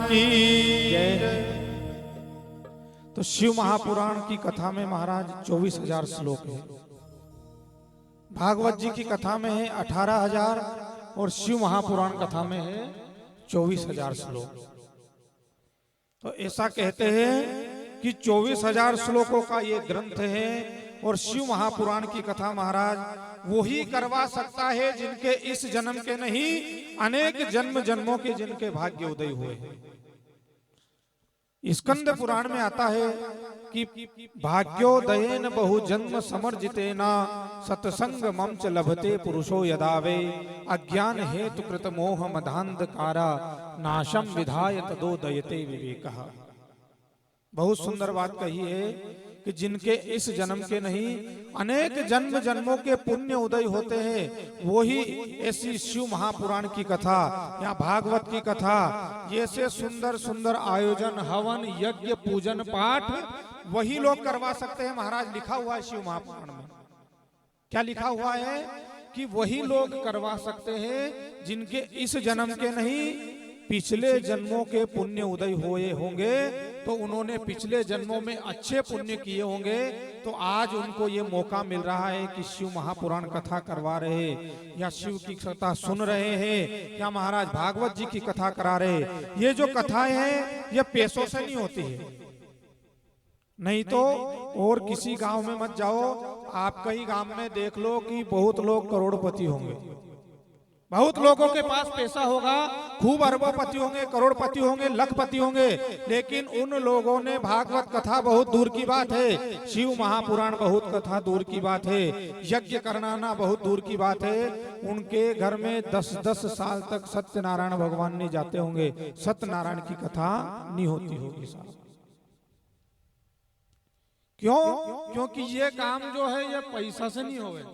की तो शिव महापुराण की कथा में महाराज 24,000 श्लोक है। भागवत जी की कथा में है 18,000 और शिव महापुराण कथा में है 24,000 श्लोक। तो ऐसा कहते हैं कि 24,000 श्लोकों का ये ग्रंथ है और शिव महापुराण की कथा महाराज वही करवा सकता है जिनके इस जन्म के नहीं अनेक जन्म जन्मों के जिनके भाग्य उदय हुए हैं। स्कंद पुराण में आता है कि भाग्योदयेन बहुजन्म समर्जितेना सत्संग मम च लभते पुरुषो यदावे अज्ञान हेतु कृत मोह मदांधकारा नाशम विधाय तदोदयते विवेकः। बहुत सुंदर बात कही है कि जिनके इस जन्म के नहीं अनेक जन्म जन्मों के पुण्य उदय होते हैं वही ऐसी शिव महापुराण की कथा या भागवत की कथा जैसे सुंदर सुंदर आयोजन हवन यज्ञ पूजन पाठ वही लोग करवा सकते हैं। महाराज लिखा हुआ है शिव महापुराण में, क्या लिखा हुआ है कि वही लोग करवा सकते हैं जिनके इस जन्म के नहीं पिछले जन्मों के पुण्य उदय हुए होंगे, तो उन्होंने पिछले जन्मों में अच्छे पुण्य किए होंगे, तो आज उनको ये मौका मिल रहा है कि शिव महापुराण कथा करवा रहे या शिव की कथा सुन रहे हैं या महाराज भागवत जी की कथा करा रहे। ये जो कथाएं हैं ये पैसों से नहीं होती है, नहीं तो और किसी गांव में मत जाओ, आप कई गांव में देख लो कि बहुत लोग करोड़पति होंगे, बहुत लोगों के पास पैसा होगा, खूब अरबोपति होंगे, करोड़पति होंगे, लखपति होंगे, लेकिन उन लोगों ने भागवत कथा बहुत दूर की बात है, शिव महापुराण बहुत कथा दूर की बात है, यज्ञ करना बहुत दूर की बात है। उनके घर में 10-10 साल तक सत्यनारायण भगवान नहीं जाते होंगे, सत्यनारायण की कथा नहीं होती होगी साहब। क्यों? क्योंकि ये काम जो है ये पैसा से नहीं होवे,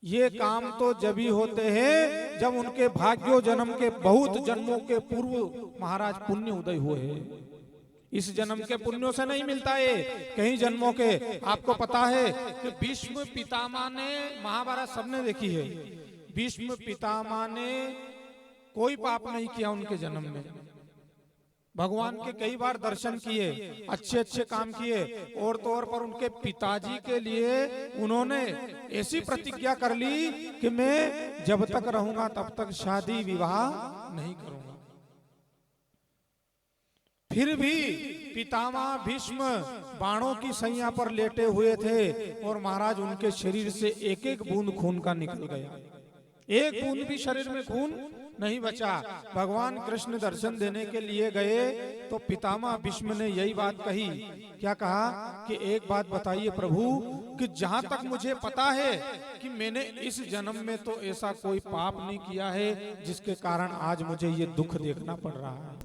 ये काम तो जब ही होते हैं जब उनके भाग्यो जन्म के बहुत जन्मों के पूर्व महाराज पुण्य उदय हुए हैं। इस जन्म के पुण्यों से नहीं मिलता है, कई जन्मों के। आपको पता है कि भीष्म पितामह ने, महाभारत सबने देखी है, भीष्म पितामह ने कोई पाप नहीं किया उनके जन्म में, भगवान के कई बार दर्शन किए, अच्छे अच्छे काम किए, और तौर पर उनके पिताजी के लिए उन्होंने ऐसी प्रतिज्ञा कर ली कि मैं जब तक रहूंगा तब तक शादी विवाह नहीं करूंगा। फिर भी पितामह भीष्म बाणों की सैया पर लेटे हुए थे और महाराज उनके शरीर से एक एक बूंद खून का निकल गया, एक बूंद भी शरीर में खून नहीं बचा। भगवान कृष्ण दर्शन देने के लिए गए तो पितामह भीष्म ने यही बात कही, क्या कहा कि एक बात बताइए प्रभु कि जहां तक मुझे पता है कि मैंने इस जन्म में तो ऐसा कोई पाप नहीं किया है जिसके कारण आज मुझे ये दुख देखना पड़ रहा है।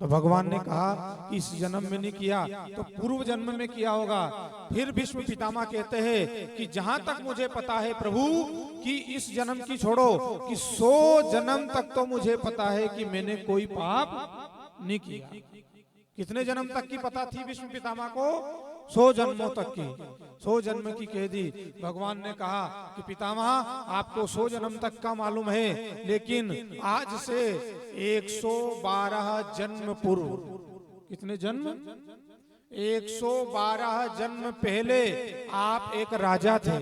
तो भगवान ने कहा इस जन्म में नहीं किया तो पूर्व जन्म में किया होगा। फिर भीष्म पितामह कहते हैं कि जहां तक मुझे पता है प्रभु कि इस जन्म की छोड़ो कि 100 जन्म तक तो मुझे पता है कि मैंने कोई पाप नहीं किया। कितने जन्म तक की पता थी भीष्म पितामह को? 100 जन्मों तक की, 100 जन्म की कह दी। भगवान ने कहा कि पितामह आपको 100 जन्म तक का मालूम है, लेकिन आज से 112 जन्म पूर्व, कितने जन्म? 112 जन्म पहले आप एक राजा थे,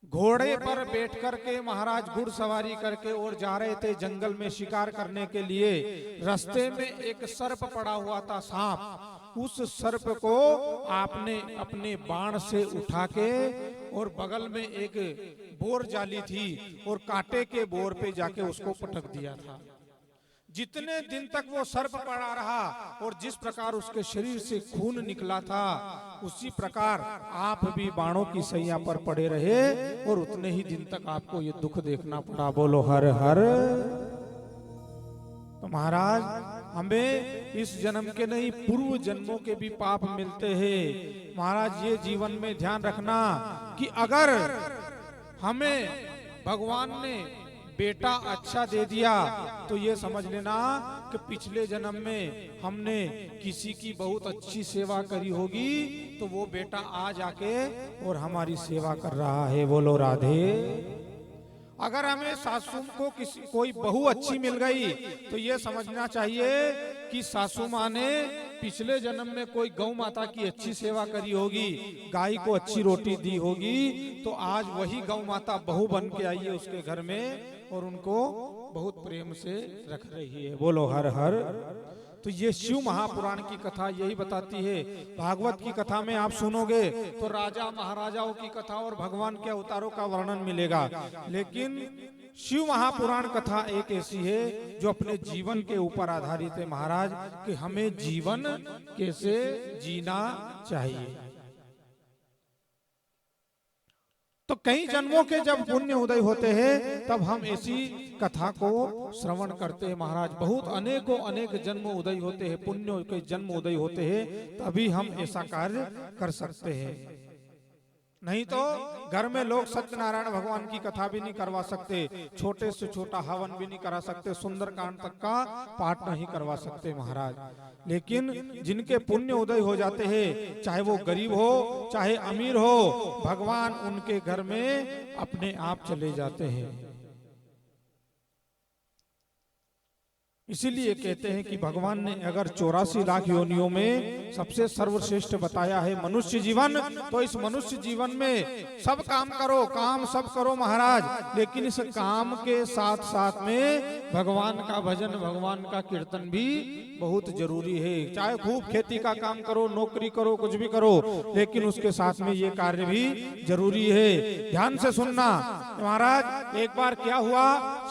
घोड़े पर बैठ करके महाराज घुड़सवारी करके और जा रहे थे जंगल में शिकार करने के लिए। रास्ते में एक सर्प पड़ा हुआ था, सांप, उस सर्प को आपने अपने बाण से उठा के और बगल में एक बोर जाली थी और कांटे के बोर पे जाके उसको पटक दिया था। जितने दिन तक वो सर्प पड़ा रहा और जिस प्रकार उसके शरीर से खून निकला था उसी प्रकार आप भी बाणों की सैया पर पड़े रहे और उतने ही दिन तक आपको ये दुख देखना पड़ा। बोलो हर हर। तो महाराज हमें इस जन्म के नहीं पूर्व जन्मों के भी पाप मिलते हैं। महाराज ये जीवन में ध्यान रखना कि अगर हमें भगवान ने बेटा अच्छा दे दिया तो ये समझ लेना कि पिछले जन्म में हमने किसी की बहुत अच्छी सेवा करी होगी, तो वो बेटा आज आके और हमारी सेवा कर रहा है। बोलो राधे। अगर हमें सासू को कोई बहू अच्छी मिल गई तो ये समझना चाहिए कि सासू माँ ने पिछले जन्म में कोई गौ माता की अच्छी सेवा करी होगी, गाय को अच्छी रोटी दी होगी, तो आज वही गौ माता बहू बन के आई है उसके घर में और उनको बहुत प्रेम से रख रही है। बोलो हर हर। तो ये शिव महापुराण की कथा यही बताती है। भागवत की कथा में आप सुनोगे तो राजा महाराजाओं की कथा और भगवान के अवतारों का वर्णन मिलेगा, लेकिन शिव महापुराण कथा एक ऐसी है जो अपने जीवन के ऊपर आधारित है महाराज, कि हमें जीवन कैसे जीना चाहिए। तो कई जन्मों के जब पुण्य उदय होते हैं तब हम ऐसी कथा को श्रवण करते हैं महाराज। बहुत अनेकों अनेक जन्म उदय होते हैं, पुण्य के जन्म उदय होते हैं, तभी हम ऐसा कार्य कर सकते हैं। नहीं तो घर में लोग सत्यनारायण भगवान की कथा भी नहीं करवा सकते, छोटे से छोटा हवन भी नहीं करा सकते, सुंदरकांड तक का पाठ नहीं करवा सकते महाराज। लेकिन जिनके पुण्य उदय हो जाते हैं, चाहे वो गरीब हो चाहे अमीर हो, भगवान उनके घर में अपने आप चले जाते हैं। इसीलिए कहते हैं कि भगवान ने अगर 84 लाख योनियों में सबसे सर्वश्रेष्ठ बताया है मनुष्य जीवन, तो इस मनुष्य जीवन में सब काम करो, काम सब करो महाराज, लेकिन इस काम के साथ साथ में भगवान का भजन, भगवान का कीर्तन भी बहुत जरूरी है। चाहे खूब खेती का काम करो, नौकरी करो, कुछ भी करो, लेकिन उसके साथ में ये कार्य भी जरूरी है। ध्यान से सुनना महाराज। एक बार क्या हुआ,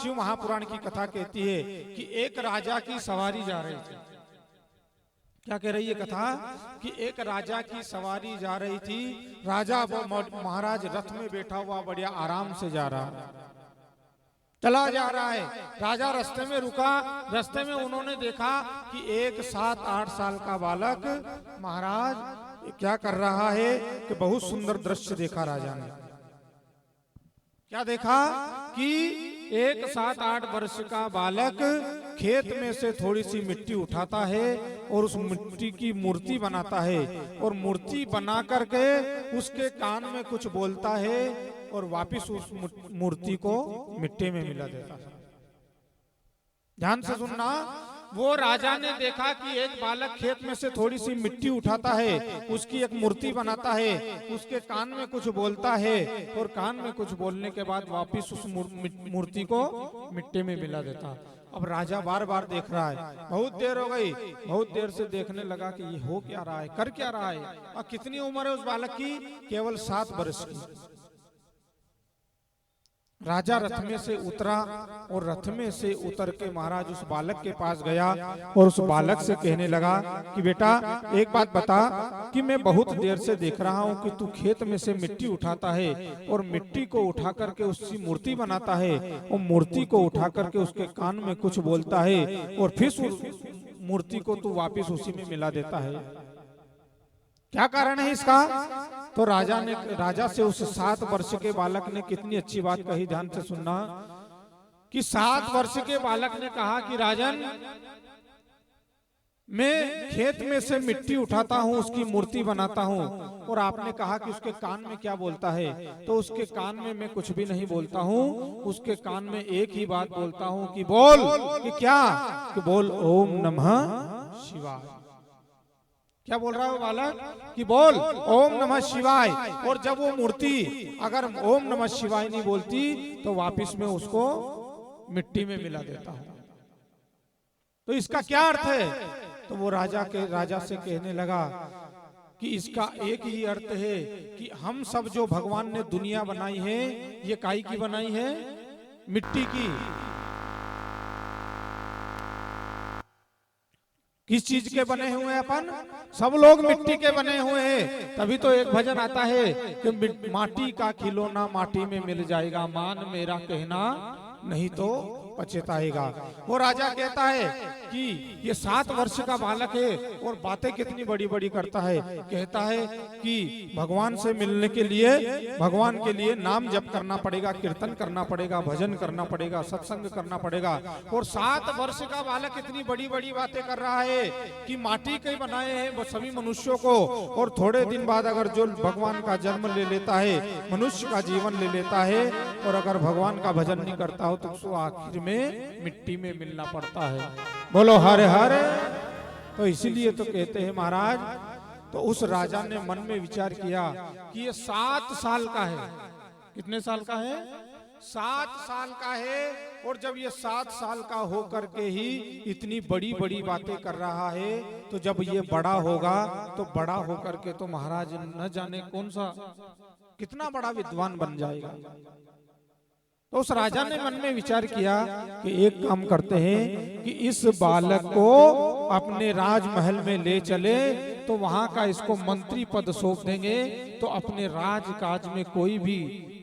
शिव महापुराण की कथा कहती है कि एक राजा की सवारी जा रही थी। क्या कह रही है कथा, कि एक राजा की सवारी जा रही थी। राजा वो महाराज रथ में बैठा हुआ बढ़िया आराम से जा रहा, चला जा रहा है। राजा रास्ते में रुका, रास्ते में उन्होंने देखा कि एक 7-8 साल का बालक महाराज क्या कर रहा है, कि बहुत सुंदर दृश्य देखा राजा ने। क्या देखा कि एक 7-8 वर्ष का बालक खेत में से थोड़ी सी मिट्टी उठाता है और उस मिट्टी की मूर्ति बनाता है, और मूर्ति बना करके उसके कान में कुछ बोलता है और वापिस उस मूर्ति को मिट्टी में मिला देता है। ध्यान से सुनना। वो राजा ने देखा कि एक बालक खेत में से थोड़ी सी मिट्टी उठाता है, उसकी एक मूर्ति बनाता है, उसके कान में कुछ बोलता है और कान में कुछ बोलने के बाद वापिस उस मूर्ति को मिट्टी में मिला देता। अब राजा बार बार देख रहा है, बहुत देर हो गई, बहुत देर से देखने लगा कि ये हो क्या रहा है, कर क्या रहा है। और कितनी उम्र है उस बालक की, केवल 7 वर्ष की। राजा रथ में से उतरा और रथ में से उतर के महाराज उस बालक के पास गया और उस बालक से कहने लगा कि बेटा एक बात बता, कि मैं बहुत देर से देख रहा हूँ कि तू खेत में से मिट्टी उठाता है और मिट्टी को उठा करके उसकी मूर्ति बनाता है, और मूर्ति को उठा करके उसके कान में कुछ बोलता है और फिर उस मूर्ति को तू वापिस उसी में मिला देता है। क्या कारण है इसका? तो राजा से उस 7 वर्ष के बालक ने कितनी अच्छी बात कही, ध्यान से सुनना, कि 7 वर्ष के बालक ने कहा कि राजन, मैं खेत में से मिट्टी उठाता हूँ, उसकी मूर्ति बनाता हूँ, और आपने कहा कि उसके कान में क्या बोलता है, तो उसके कान में मैं कुछ भी नहीं बोलता हूँ, उसके कान में एक ही बात बोलता हूँ कि बोल, कि क्या, कि बोल ओम नमः शिवाय। क्या बोल रहा है वो बालक, कि बोल ओम नमः शिवाय। और जब वो मूर्ति अगर ओम नमः शिवाय नहीं बोलती तो वापिस में उसको मिट्टी में मिला देता हूं। तो इसका क्या अर्थ है? तो वो राजा से कहने लगा कि इसका एक ही अर्थ है कि हम सब जो भगवान ने दुनिया बनाई है, ये काई की बनाई है, मिट्टी की। किस चीज के बने हुए हैं अपन? सब लोग मिट्टी के बने हुए हैं। तभी तो एक भजन आता है कि माटी का खिलौना माटी में मिल जाएगा, मान मेरा कहना नहीं तो पछताएगा। वो राजा कहता है कि ये 7 वर्ष का बालक है और बातें कितनी बड़ी बड़ी करता है। कहता है कि भगवान से मिलने के लिए, भगवान के लिए नाम जप करना पड़ेगा, कीर्तन करना पड़ेगा, भजन करना पड़ेगा, सत्संग करना पड़ेगा। और 7 वर्ष का बालक इतनी बड़ी बड़ी बातें कर रहा है कि माटी के बनाए हैं वो सभी मनुष्यों को, और थोड़े दिन बाद अगर जो भगवान का जन्म ले लेता है, मनुष्य का जीवन ले लेता है, और अगर भगवान का भजन नहीं करता हो तो उसको आखिर में मिट्टी में मिलना पड़ता है। बोलो हरे हरे। तो इसीलिए तो कहते हैं महाराज, तो उस राजा ने मन में विचार किया कि ये 7 साल का है। कितने साल का है? 7 साल का है। और जब ये 7 साल का होकर के ही इतनी बड़ी बड़ी बातें कर रहा है, तो जब ये बड़ा होगा तो बड़ा होकर के तो महाराज न जाने कौन सा कितना बड़ा विद्वान बन जाएगा। तो उस राजा ने मन में विचार किया कि एक काम करते हैं कि इस बालक को अपने राजमहल में ले चले, तो वहां का इसको मंत्री पद सौंप देंगे, तो अपने राजकाज में कोई भी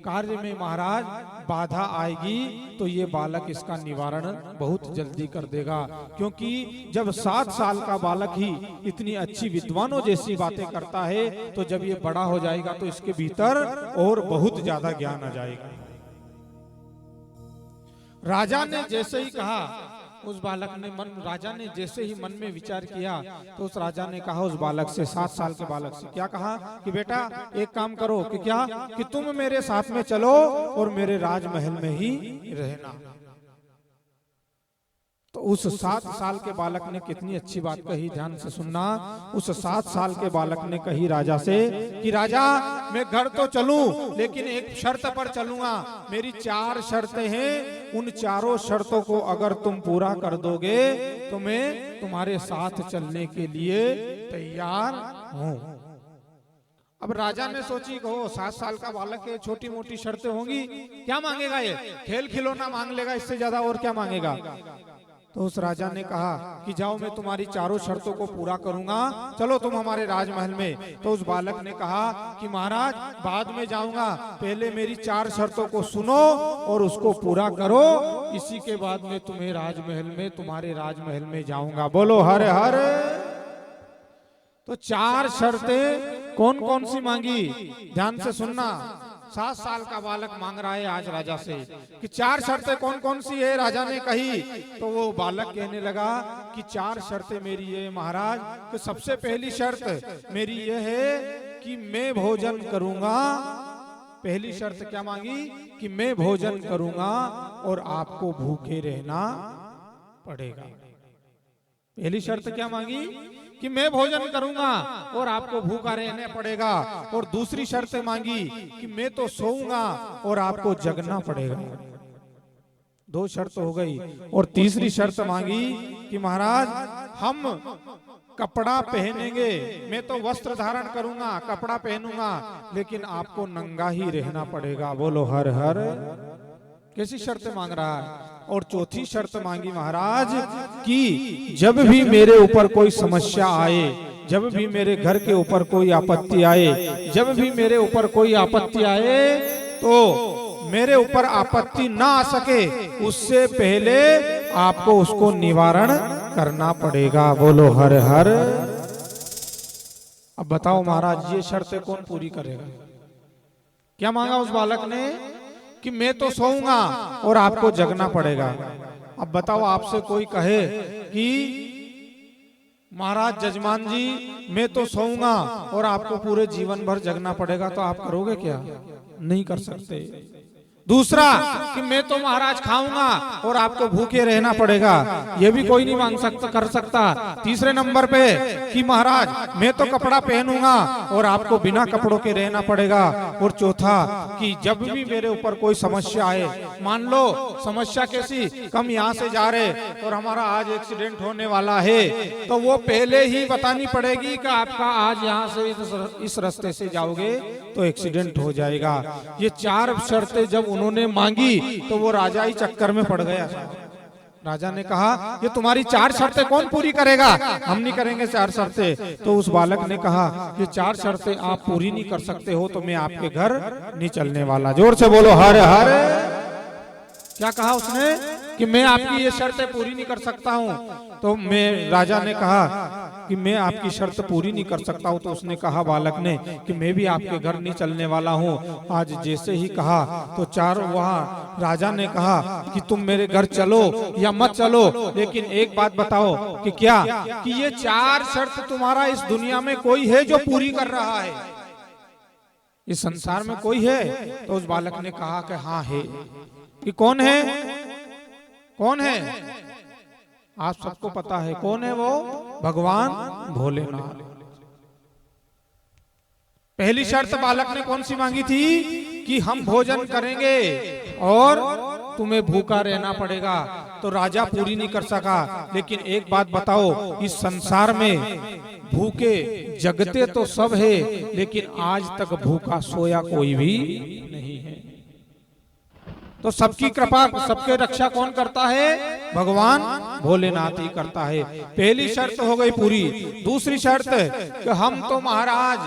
कार्य में महाराज बाधा आएगी तो ये बालक इसका निवारण बहुत जल्दी कर देगा। क्योंकि जब 7 साल का बालक ही इतनी अच्छी विद्वानों जैसी बातें करता है, तो जब ये बड़ा हो जाएगा तो इसके भीतर और बहुत ज्यादा ज्ञान आ जाएगा। राजा ने जैसे ही कहा, उस बालक ने राजा ने जैसे ही मन में विचार किया, तो उस राजा ने कहा उस बालक से, 7 साल के बालक से क्या कहा कि बेटा एक काम करो कि क्या कि तुम मेरे साथ में चलो और मेरे राजमहल में ही रहना। तो उस 7 साल के बालक ने कितनी अच्छी बात कही, ध्यान से सुनना। उस 7 साल के बालक ने कही राजा से कि राजा मैं घर तो चलूं, लेकिन एक शर्त पर चलूंगा। मेरी 4 शर्तें हैं, उन चारों शर्तों को अगर तुम पूरा कर दोगे तो मैं तुम्हारे साथ चलने के लिए तैयार हूं। अब राजा ने सोची कहो 7 साल का बालक है, छोटी मोटी शर्तें होंगी, क्या मांगेगा ये? खेल खिलौना मांग लेगा, इससे ज्यादा और क्या मांगेगा। तो उस राजा ने कहा कि जाओ मैं तुम्हारी चारों शर्तों को पूरा करूंगा, चलो तुम हमारे राजमहल में। तो उस बालक ने कहा कि महाराज बाद में जाऊंगा, पहले मेरी 4 शर्तों को सुनो और उसको पूरा करो, इसी के बाद में तुम्हें राजमहल में, तुम्हारे राजमहल में जाऊंगा। बोलो हरे हरे। तो 4 शर्तें कौन कौन सी मांगी, ध्यान से सुनना। 7 साल का बालक मांग रहा है आज राजा से कि 4 शर्तें कौन कौन सी है, राजा ने कही। तो वो बालक कहने लगा कि 4 शर्तें मेरी ये महाराज, कि सबसे पहली शर्त मेरी ये है कि मैं भोजन करूंगा। पहली शर्त क्या मांगी कि मैं भोजन करूंगा और आपको भूखे रहना पड़ेगा। पहली शर्त क्या मांगी कि मैं भोजन करूंगा और आपको भूखा रहना पड़ेगा। और दूसरी शर्त मांगी कि मैं तो सोऊंगा और आपको जगना पड़ेगा। 2 शर्त हो गई। और तीसरी शर्त मांगी कि महाराज हम कपड़ा पहनेंगे, मैं तो वस्त्र धारण करूंगा, कपड़ा पहनूंगा, लेकिन आपको नंगा ही रहना पड़ेगा। बोलो हर हर। कैसी शर्त मांग रहा है। और चौथी शर्त मांगी महाराज कि जब भी मेरे ऊपर कोई समस्या आए, जब भी मेरे घर के ऊपर कोई आपत्ति आए, जब भी मेरे ऊपर कोई आपत्ति आए, तो मेरे ऊपर आपत्ति ना आ सके उससे पहले आपको उसको निवारण करना पड़ेगा। बोलो हर हर। अब बताओ महाराज ये शर्तें कौन पूरी करेगा। क्या मांगा उस बालक ने कि मैं तो सोऊंगा और आपको जगना पड़ेगा। अब बताओ आपसे कोई कहे कि महाराज जजमान जी मैं तो सोऊंगा और आपको पूरे जीवन भर जगना पड़ेगा, तो आप करोगे क्या? नहीं कर सकते। दूसरा कि मैं तो महाराज खाऊंगा और आपको भूखे रहना पड़ेगा, ये भी कोई नहीं मांग सकता कर सकता। तीसरे नंबर पे कि महाराज मैं तो कपड़ा पहनूंगा और आपको बिना कपड़ों के रहना पड़ेगा। और चौथा कि जब भी मेरे ऊपर कोई समस्या आए, मान लो समस्या कैसी, हम यहाँ से जा रहे और हमारा आज एक्सीडेंट होने वाला है, तो वो पहले ही बतानी पड़ेगी कि आपका आज यहाँ से इस रास्ते से जाओगे तो एक्सीडेंट हो जाएगा। ये 4 शर्तें जब उन्होंने मांगी तो वो राजा ही चक्कर में पड़ गया। राजा ने कहा ये तुम्हारी 4 शर्तें कौन पूरी करेगा, हम नहीं करेंगे 4 शर्तें। तो उस बालक ने कहा ये 4 शर्तें आप पूरी नहीं कर सकते हो तो मैं आपके घर नहीं चलने वाला। जोर से बोलो हर हर। क्या कहा उसने कि मैं आपकी ये शर्तें पूरी नहीं कर सकता हूँ। तो मैं राजा ने कहा कि मैं आपकी शर्त पूरी नहीं कर सकता हूँ। तो उसने कहा बालक ने कि मैं भी आपके घर नहीं चलने वाला हूँ। आज जैसे ही कहा तो वहाँ राजा ने कहा कि तुम मेरे घर चलो या मत चलो, लेकिन एक बात बताओ कि क्या कि ये 4 शर्त तुम्हारा इस दुनिया में कोई है जो पूरी कर रहा है, इस संसार में कोई है? तो उस बालक ने कहा कि हाँ है। कि कौन है? कौन है? आप सबको पता है कौन है वो? भगवान भोलेनाथ। पहली शर्त बालक ने कौन सी मांगी थी? कि हम भोजन करेंगे और तुम्हें भूखा रहना पड़ेगा। तो राजा पूरी नहीं कर सका। लेकिन एक बात बताओ, इस संसार में भूखे जगते तो सब है, लेकिन आज तक भूखा सोया कोई भी नहीं है। तो सबकी कृपा, सबके रक्षा कौन करता है? भगवान भोलेनाथ ही करता है। पहली शर्त हो गई पूरी। दूसरी शर्त कि हम तो महाराज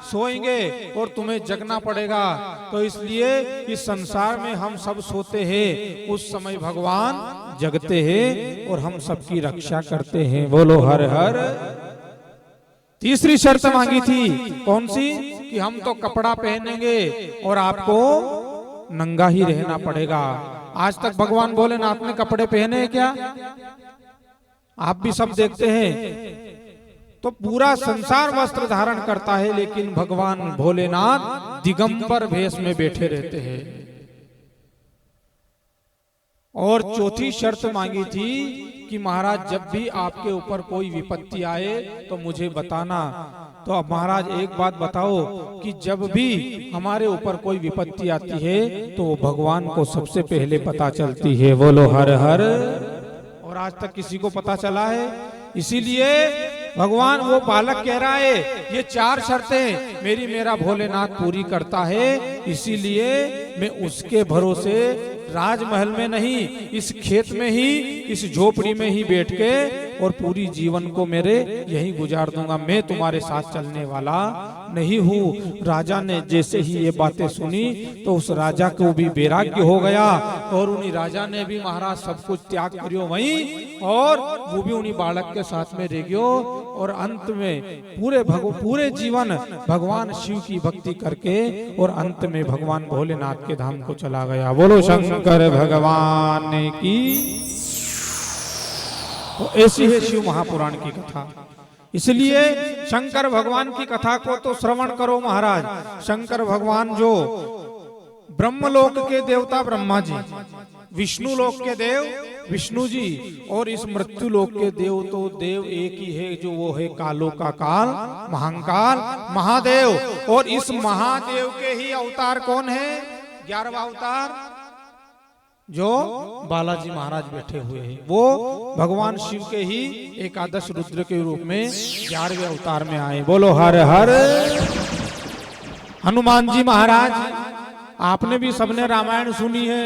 सोएंगे और तुम्हें जगना पड़ेगा, तो इसलिए इस संसार में हम सब सोते हैं, उस समय भगवान जगते हैं और हम सबकी रक्षा करते हैं। बोलो हर हर। तीसरी शर्त मांगी थी, कौन सी? कि हम तो कपड़ा पहनेंगे और आपको नंगा ही रहना पड़ेगा। आज तक भगवान भोलेनाथ ने कपड़े पहने हैं क्या? आप भी सब देखते हैं। तो पूरा संसार वस्त्र धारण करता है, लेकिन भगवान भोलेनाथ दिगंबर भेष में बैठे रहते हैं। और चौथी शर्त मांगी थी कि महाराज जब भी आपके ऊपर कोई विपत्ति आए तो मुझे बताना। तो अब महाराज एक बात बताओ कि जब भी हमारे ऊपर कोई विपत्ति आती है तो वो भगवान को सबसे पहले पता चलती है। बोलो हर हर। और आज तक किसी को पता चला है? इसीलिए भगवान, वो बालक कह रहा है ये 4 शर्तें मेरा भोलेनाथ पूरी करता है, इसीलिए मैं उसके भरोसे राजमहल में नहीं, इस खेत में ही, इस झोपड़ी में ही बैठ के और पूरी जीवन को मेरे यही गुजार दूंगा। मैं तुम्हारे साथ चलने वाला नहीं हूँ। राजा ने जैसे ही ये बातें सुनी तो उस राजा को भी वैराग्य हो गया और उन्हीं राजा ने भी महाराज सब कुछ त्याग करियो वहीं, और वो भी उन्हीं बालक के साथ में रह गयो। और अंत में पूरे जीवन भगवान शिव की भक्ति करके और अंत में भगवान भोलेनाथ के धाम को चला गया। बोलो शंकर भगवान की। तो ऐसी है शिव महापुराण की कथा। इसलिए शंकर भगवान की कथा को तो श्रवण करो महाराज। शंकर भगवान जो ब्रह्मलोक के देवता ब्रह्मा जी, विष्णु लोक के देव विष्णु जी, और इस मृत्यु लोक के देव तो देव एक ही है, जो वो है कालो का काल महाकाल महादेव। और इस महादेव के ही अवतार कौन है? 11वां अवतार जो बालाजी महाराज बैठे हुए हैं, वो भगवान शिव के ही एकादश रुद्र के रूप में 11वें अवतार में आए। बोलो हर हर। हनुमान जी महाराज, आपने भी सबने रामायण सुनी है,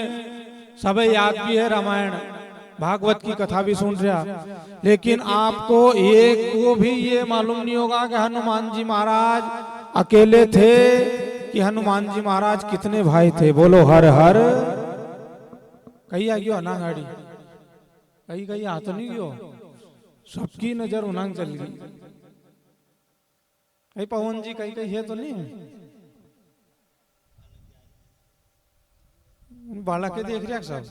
सबे याद भी है रामायण, भागवत की कथा भी सुन रहा, लेकिन आपको एक को भी ये मालूम नहीं होगा कि हनुमान जी महाराज अकेले थे कि हनुमान जी महाराज कितने भाई थे। बोलो हर हर। कहीं आ गयो अना गाड़ी, कहीं कहीं आ तो नहीं गयो, सबकी नजर उनांग चल गई। कहीं पवन जी कहीं कहीं है तो नहीं? बालक के देख रहे सब।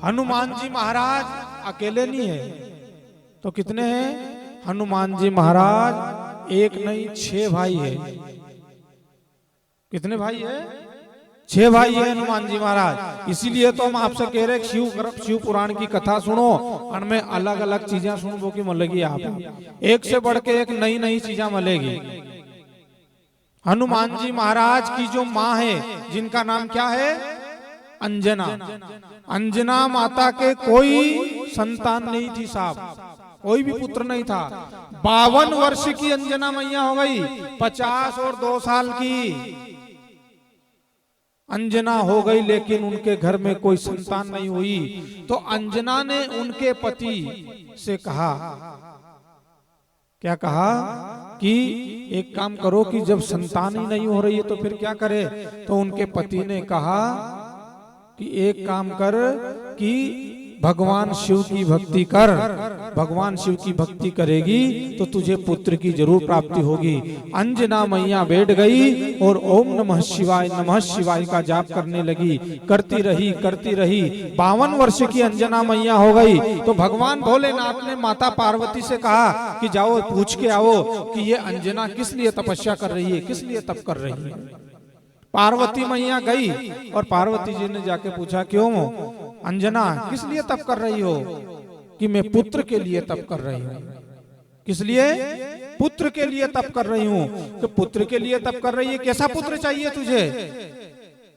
हनुमान जी महाराज अकेले नहीं है तो कितने हैं? हनुमान जी महाराज एक नहीं 6 भाई है। कितने भाई है? 6 भाई है हनुमान जी महाराज। इसीलिए तो हम आपसे कह रहे शिव पुराण की कथा सुनो, उनमें अलग अलग चीजें सुनबो की मिलेगी। आप एक से बढ़ के एक नई नई चीजें मिलेगी। हनुमान जी महाराज की जो माँ है, जिनका नाम क्या है? अंजना। अंजना माता के कोई संतान नहीं थी साहब, कोई भी पुत्र नहीं था। 52 वर्ष की अंजना मैया हो गई, 50 और 2 साल की अंजना हो गई, लेकिन उनके घर में कोई संतान नहीं हुई। तो अंजना ने उनके पति से कहा, क्या कहा? कि एक काम करो कि जब संतान ही नहीं हो रही है तो फिर क्या करे? तो उनके पति ने कहा कि एक काम कर कि भगवान शिव की भक्ति कर, भगवान शिव की भक्ति करेगी तो तुझे पुत्र की जरूर प्राप्ति होगी। अंजना मैया बैठ गई और ओम नमः शिवाय का जाप करने लगी। करती रही 52 वर्ष की अंजना मैया हो गई। तो भगवान भोलेनाथ ने माता पार्वती से कहा कि जाओ पूछ के आओ कि ये अंजना किस लिए तपस्या कर रही है, किस लिए तप कर रही है। पार्वती मैया गई और पार्वती जी ने जाके पूछा, क्यों अंजना किस लिए तप कर रही हो? कि मैं पुत्र के लिए तप कर रही हूँ। किस लिए? पुत्र के लिए तप कर रही हूँ। कि पुत्र के लिए तप कर रही है, कैसा पुत्र चाहिए तुझे?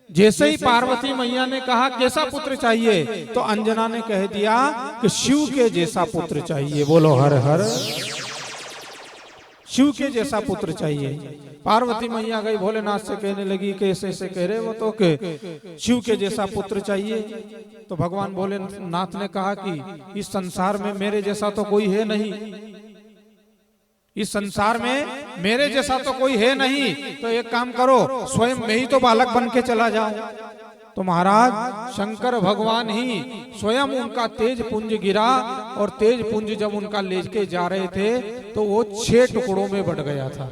जैसे ही पार्वती मैया ने कहा कैसा पुत्र चाहिए, तो अंजना ने कह दिया कि शिव के जैसा पुत्र चाहिए। बोलो हर हर। शिव के जैसा पुत्र चाहिए। पार्वती मैया गई भोलेनाथ से कहने लगी कि ऐसे ऐसे कह रहे वो तो कि शिव के जैसा पुत्र चाहिए। तो भगवान भोलेनाथ ने कहा कि इस संसार में मेरे जैसा तो कोई है नहीं, इस संसार में मेरे जैसा तो कोई है नहीं। तो एक काम करो, स्वयं मैं ही तो बालक बन के चला जाऊं। तो महाराज शंकर भगवान ही स्वयं उनका तेज पुंज गिरा और तेज पुंज जब उनका लेके जा रहे थे तो वो 6 टुकड़ों में बट गया था।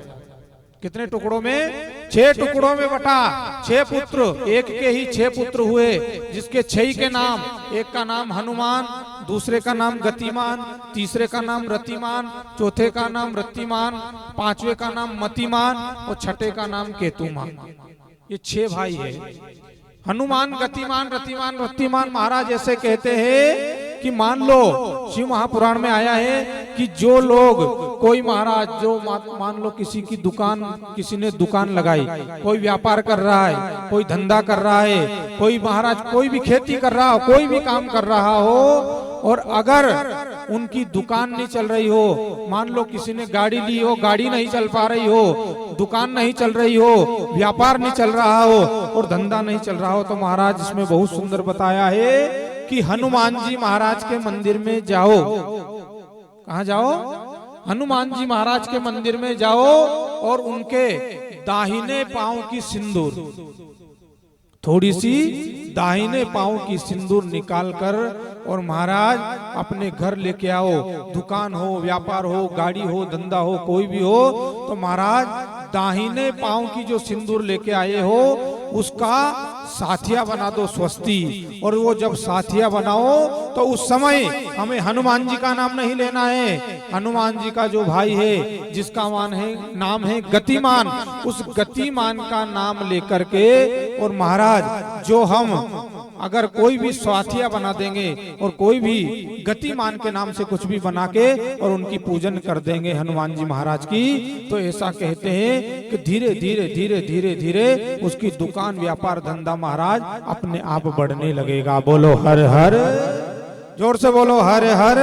कितने टुकड़ों में? 6 टुकड़ों में बटा। 6 पुत्र, एक के ही 6 पुत्र हुए, जिसके 6 के नाम, एक का नाम हनुमान, दूसरे का नाम गतिमान, तीसरे का नाम रतिमान, चौथे का नाम रतिमान, पांचवे का नाम मतिमान और छठे का नाम केतुमान। ये 6 भाई है। हनुमान, गतिमान, रतिमान, रतिमान महाराज ऐसे कहते हैं कि मान लो शिव महापुराण में आया है कि जो लोग, कोई महाराज जो मान लो किसी की दुकान, किसी ने दुकान लगाई, कोई व्यापार कर रहा है, कोई धंधा कर रहा है, कोई महाराज कोई भी खेती कर रहा हो, कोई भी काम कर रहा हो, और अगर उनकी दुकान नहीं चल रही हो, मान लो किसी ने गाड़ी ली हो, गाड़ी नहीं चल पा रही हो, दुकान नहीं चल रही हो, व्यापार नहीं चल रहा हो और धंधा नहीं चल रहा हो, तो महाराज इसमें बहुत सुंदर बताया है कि हनुमान जी महाराज के मंदिर में जाओ। कहाँ जाओ? हनुमान जी महाराज के मंदिर में जाओ और उनके दाहिने पांव की सिंदूर, थोड़ी सी दाहिने पांव की सिंदूर निकाल कर और महाराज अपने घर लेके आओ। दुकान हो, व्यापार हो, गाड़ी हो, धंधा हो, कोई भी हो, तो महाराज दाहिने पांव की जो सिंदूर लेके आए हो उसका साथिया बना दो स्वस्ति। और वो जब साथिया बनाओ तो उस समय हमें हनुमान जी का नाम नहीं लेना है, हनुमान जी का जो भाई है जिसका नाम है गतिमान, उस गतिमान का नाम लेकर के, और महाराज जो हम अगर कोई भी स्वाथिया बना देंगे और कोई भी गतिमान के नाम से कुछ भी बना के और उनकी पूजन कर देंगे हनुमान जी महाराज की, तो ऐसा कहते हैं कि धीरे धीरे धीरे धीरे धीरे उसकी दुकान, व्यापार, धंधा महाराज अपने आप बढ़ने लगेगा। बोलो हर हर, जोर से बोलो हर हर।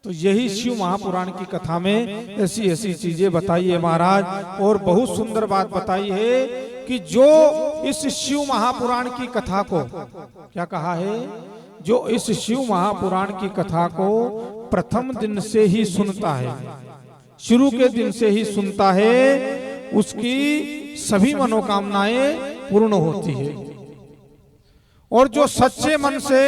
तो यही शिव महापुराण की कथा में ऐसी ऐसी चीजें बताई है महाराज। और बहुत सुंदर बात बताई है कि जो इस शिव महापुराण की कथा को, क्या कहा है, जो इस शिव महापुराण की कथा को प्रथम दिन से ही सुनता है, शुरू के दिन से ही सुनता है, उसकी सभी मनोकामनाएं पूर्ण होती है। और जो सच्चे मन से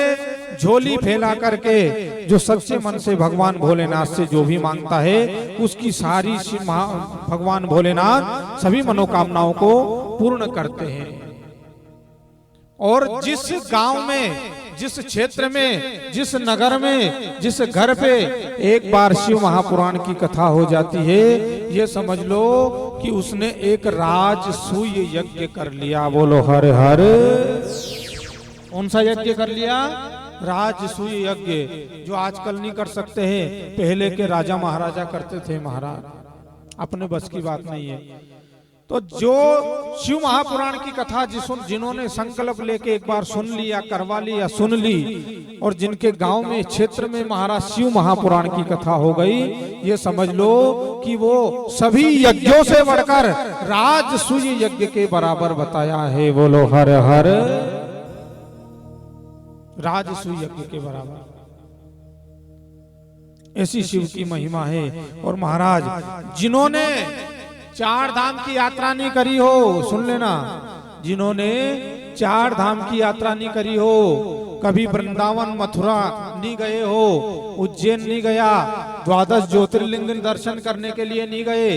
झोली फैला करके, जो सच्चे मन से भगवान भोलेनाथ से जो भी मांगता है, उसकी सारी भगवान भोलेनाथ सभी मनोकामनाओं को पूर्ण करते हैं। और जिस गांव में, जिस क्षेत्र में, जिस नगर में, जिस घर पे एक बार शिव महापुराण की कथा हो जाती है, ये समझ लो कि उसने एक राजसूय यज्ञ कर लिया। बोलो हर हर। कौन सा यज्ञ कर लिया? राजसूय यज्ञ, जो आजकल नहीं कर सकते हैं, पहले के राजा महाराजा करते थे महाराज, अपने बस की बात नहीं है। तो जो शिव महापुराण की कथा जिन्होंने संकल्प लेके एक बार सुन लिया, करवा लिया, सुन ली, और जिनके गांव में, क्षेत्र में महाराज शिव महापुराण की कथा हो गई, ये समझ लो कि वो सभी यज्ञों से बढ़कर राजसूय यज्ञ के बराबर बताया है। बोलो हर हर। राजसूय यज्ञ के बराबर ऐसी शिव की महिमा है। और महाराज जिन्होंने 4 धाम की यात्रा नहीं करी हो, सुन लेना, जिन्होंने चार धाम की यात्रा नहीं करी हो, कभी वृंदावन मथुरा नहीं गए हो, उज्जैन नहीं गया, द्वादश ज्योतिर्लिंग दर्शन करने के लिए नहीं गए,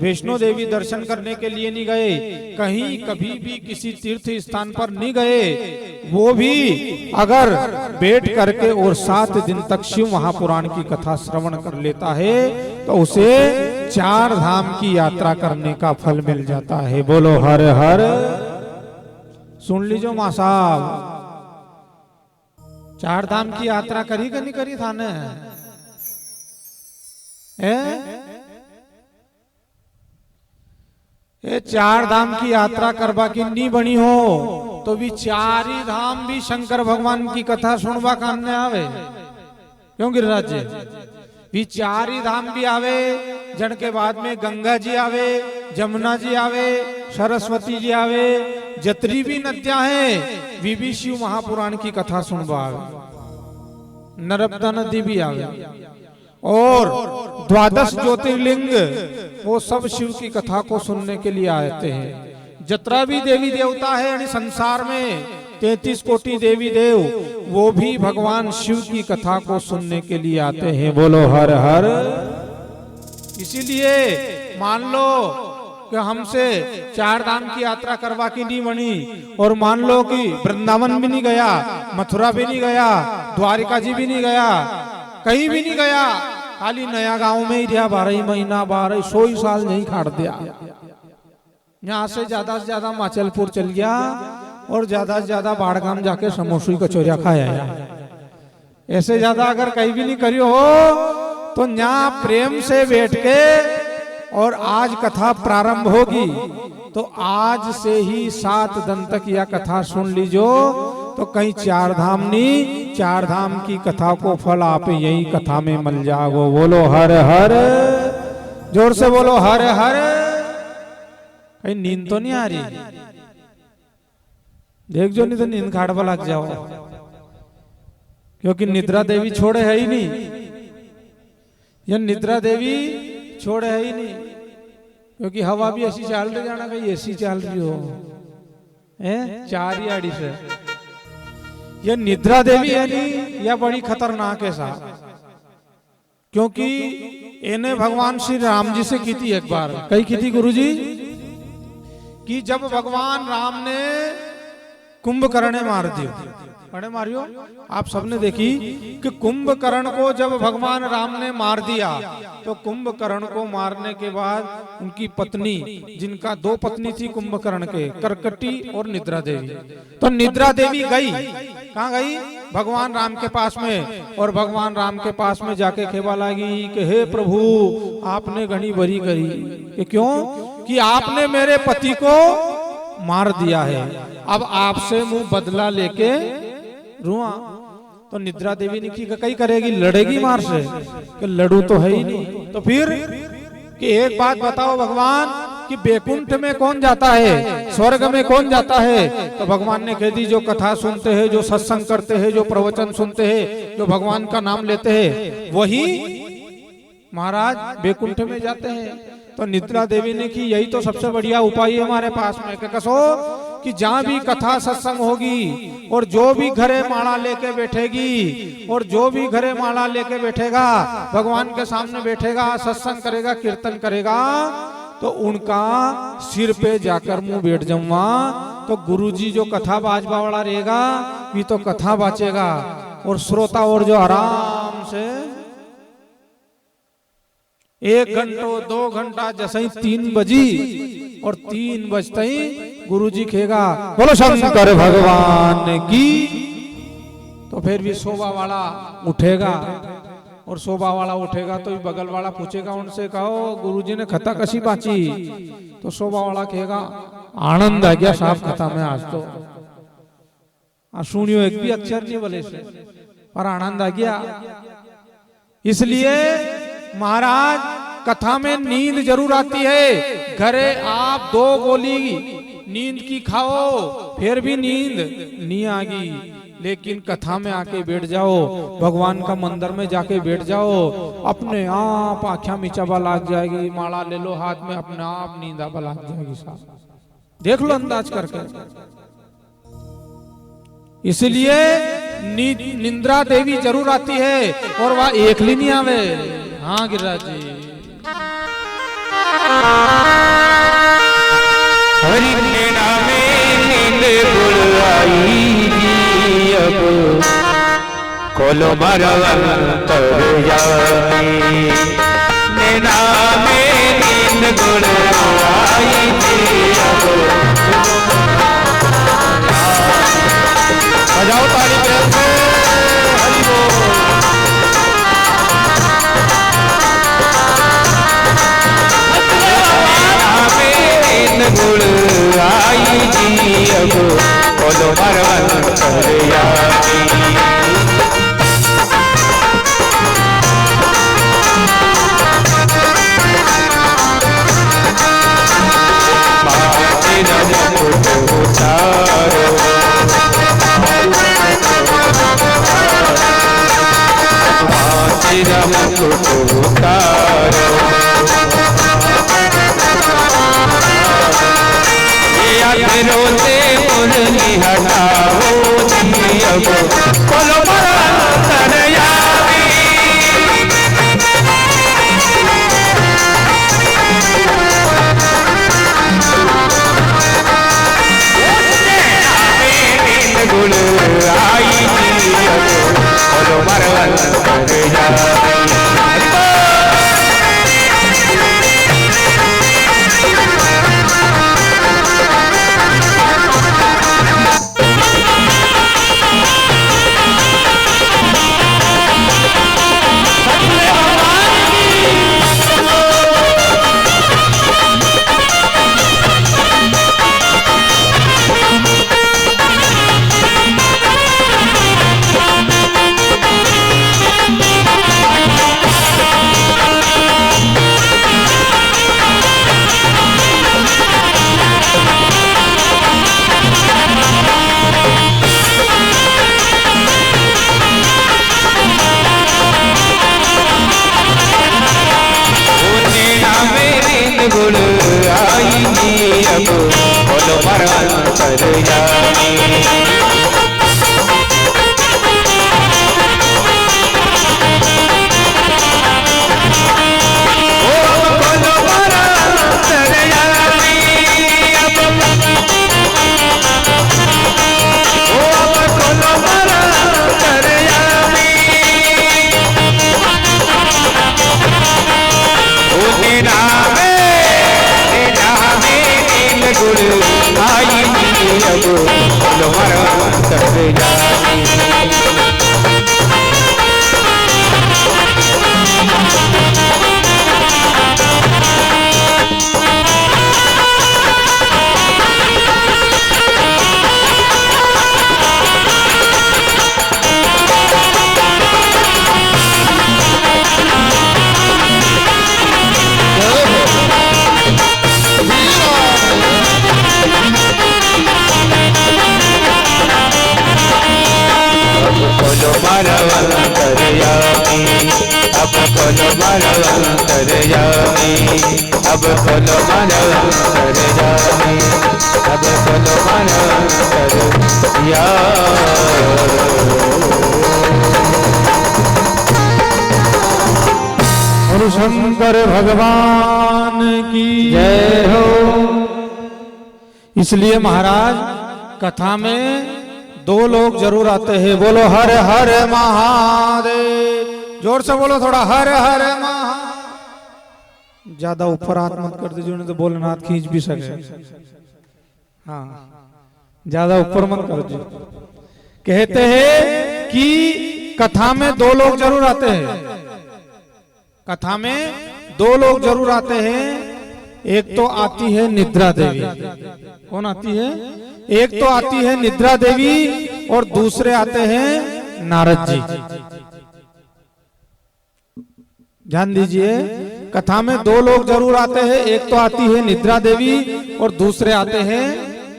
वैष्णो देवी दर्शन करने के लिए नहीं गए, कहीं कभी भी किसी तीर्थ स्थान पर नहीं गए, वो भी अगर बैठ करके और 7 दिन तक शिव महापुराण की कथा श्रवण कर लेता है तो उसे 4 धाम की यात्रा करने का फल मिल जाता है। बोलो हर हर। सुन लीजिए मां साहब, 4 धाम की यात्रा करी कि नहीं करी थाने? ये 4 धाम की यात्रा करवा की नहीं बनी हो तो भी 4 ही धाम भी शंकर भगवान की कथा सुनवा कान्ने आवे। क्यों गिरिराज जी? भी 4 ही धाम भी आवे, जन के बाद में गंगा जी आवे, जमुना जी आवे, सरस्वती जी आवे, जतरी भी नदियां हैं वी भी शिव महापुराण की कथा सुनवा आवे। नर्मदा नदी भी आवे और द्वादश ज्योतिर्लिंग वो सब शिव की कथा को सुनने के लिए आते हैं। जतरा भी देवी देवता है यानी संसार में 33 कोटि देवी देव, वो भी भगवान शिव की कथा को सुनने के लिए आते हैं। बोलो हर हर। इसीलिए मान लो कि हमसे 4 धाम की यात्रा करवा की नहीं बनी और मान लो कि वृंदावन भी नहीं गया, मथुरा भी नहीं गया, द्वारिका जी भी नहीं गया, कहीं भी नहीं गया, खाली नया गांव में ही रहा 12 महीना 100 साल नहीं खाट दिया। यहाँ से ज्यादा माचलपुर चल गया और ज्यादा से ज्यादा बाड़गाम जाके समोसी कचौरिया खाया। ऐसे ज्यादा अगर कहीं भी नहीं करी हो तो यहाँ प्रेम से बैठ के और आज कथा प्रारंभ होगी तो आज से ही 7 दिन तक यह कथा सुन लीजो तो कहीं 4 धाम नहीं, 4 धाम की कथा को फल आप यही कथा में मिल जाओ। बोलो हर हर। जोर से बोलो हर हर। कहीं नींद तो नहीं आ रही? देख जो नहीं तो नींद खाड़वा लग जाओ, क्योंकि निद्रा देवी छोड़े है ही नहीं। यह निद्रा देवी छोड़े है ही नहीं, क्योंकि हवा भी ऐसी चल रही जाना कहीं ऐसी चल रही हो है 4 ही आड़ी से। यह निद्रा देवी है नहीं, यह बड़ी खतरनाक है साहब, क्योंकि इन्हें भगवान श्री राम जी से की थी एक बार। कही की थी गुरुजी? कि जब भगवान राम ने कुंभकर्ण मार दियो, बड़े मारियो आप सबने देखी कि कुंभकर्ण को जब भगवान राम ने मार दिया तो कुंभकर्ण को मारने के बाद उनकी पत्नी, जिनका 2 पत्नी थी कुंभकर्ण के, करकटी और निद्रा देवी, तो निद्रा देवी गई कहाँ गई? भगवान राम के पास में। और भगवान राम के पास में जाके खेवा लगी कि हे प्रभु आपने घनी बरी करी कि क्यों? कि आपने मेरे पति को मार दिया है, अब आपसे मुंह बदला लेके रुआ। तो निद्रा देवी ने की कई करेगी, लड़ेगी मार से कि लड़ू तो है ही नहीं। तो फिर कि एक बात बताओ भगवान कि बैकुंठ में कौन जाता है, स्वर्ग में कौन जाता है? तो भगवान ने कह दी जो कथा सुनते हैं, जो सत्संग करते हैं, जो प्रवचन सुनते हैं, जो भगवान का नाम लेते हैं, वही महाराज बैकुंठ में जाते हैं। तो निद्रा देवी ने की यही तो सबसे बढ़िया उपाय है हमारे पास में कि कसो कि जहाँ भी कथा सत्संग होगी और जो भी घरे माला लेके बैठेगी और जो भी घरे माला लेके बैठेगा, भगवान के सामने बैठेगा, सत्संग करेगा, कीर्तन करेगा, तो उनका सिर पे जाकर मुंह बैठ जाऊंगा। तो गुरुजी जो कथा बाजवा वाला रहेगा ये तो कथा बाचेगा और श्रोता और जो आराम से 1 घंटा 2 घंटा जैसे ही 3 बजी और 3 बजते ही गुरुजी कहेगा बोलो शंकर भगवान की। तो फिर भी शोभा वाला उठेगा और शोभा वाला उठेगा तो बगल वाला पूछेगा उनसे, कहो गुरुजी ने कथा कसी बाची? तो शोभा वाला कहेगा आनंद आ गया साहब कथा में आज तो। सुनियो एक भी अक्षर नहीं बोले से पर आनंद आ गया। इसलिए महाराज कथा में नींद जरूर आती है। घरे आप 2 गोली नींद की खाओ फिर भी नींद नहीं आगी, लेकिन कथा में आके बैठ जाओ, भगवान का मंदिर में जाके बैठ जाओ, अपने आप आँखें मिचाबा लाग जाएगी, माला ले लो हाथ में, अपने आप नींद आबा लाग जाएगी साहब। देख लो अंदाज करके। इसलिए निंद्रा देवी जरूर आती है और वह एकली नहीं आवे। हाँ गिरिराज जी। हरि नैना में नींद गुल आई जी अब खोलो मरवंतर जाई। नैना में नींद गुल आई जी अब बजाओ ताली प्रेम से हरि बोल। गुण आई जी अब बोलो मरवंतर जाई। मुकुट उतारो मुकुट उतारो रोते मुरली हटाओ जी अब बोलो मरवंतर जाई। गुण आई जी अब बोलो मरवंतर जाई। गुण आई जी अब बोलो मरवंतर जाई। गुण आई अब बोलो मरवंतर जाई। मरवंतर जाई अब बोलो मरवंतर जाई। अब बोलो मरवंतर जाई अब बोलो मरवंतर जाई। और शंकर भगवान की जय हो। इसलिए महाराज कथा में दो लोग जरूर आते हैं। बोलो हर हर महादेव। जोर से बोलो थोड़ा हर हर महादेव। ज्यादा ऊपर हाथ मत कर दीजिए नहीं तो बोलना हाथ खींच भी सके। हाँ ज्यादा ऊपर मत कर दीजिए। कहते हैं कि कथा में दो लोग जरूर आते हैं। कथा में दो लोग जरूर आते हैं। एक तो आती है निद्रा देवी। कौन आती है? एक तो आती है निद्रा देवी और दूसरे आते हैं नारद जी। ध्यान दीजिए, कथा में दो लोग जरूर आते हैं। एक तो आती है निद्रा देवी और दूसरे आते हैं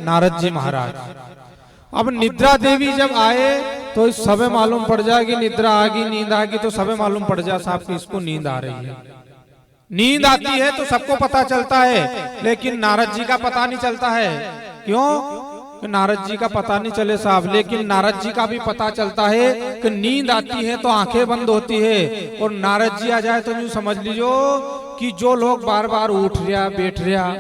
नारद जी महाराज। अब निद्रा देवी जब आए तो सबे मालूम पड़ जाएगी निद्रा आ गई, नींद आ गई तो सबे मालूम पड़ जाए साहब कि इसको नींद आ रही है। नींद आती है तो सबको पता चलता है, लेकिन नारद जी का पता नहीं चलता है। क्यों? कि नारद जी का पता नहीं चले साहब, लेकिन नारद जी का भी पता चलता है कि नींद आती है तो आंखें बंद होती है, और नारद जी आ जाए तो यूं समझ लीजिए कि जो लोग बार बार उठ रहा बैठ रहा,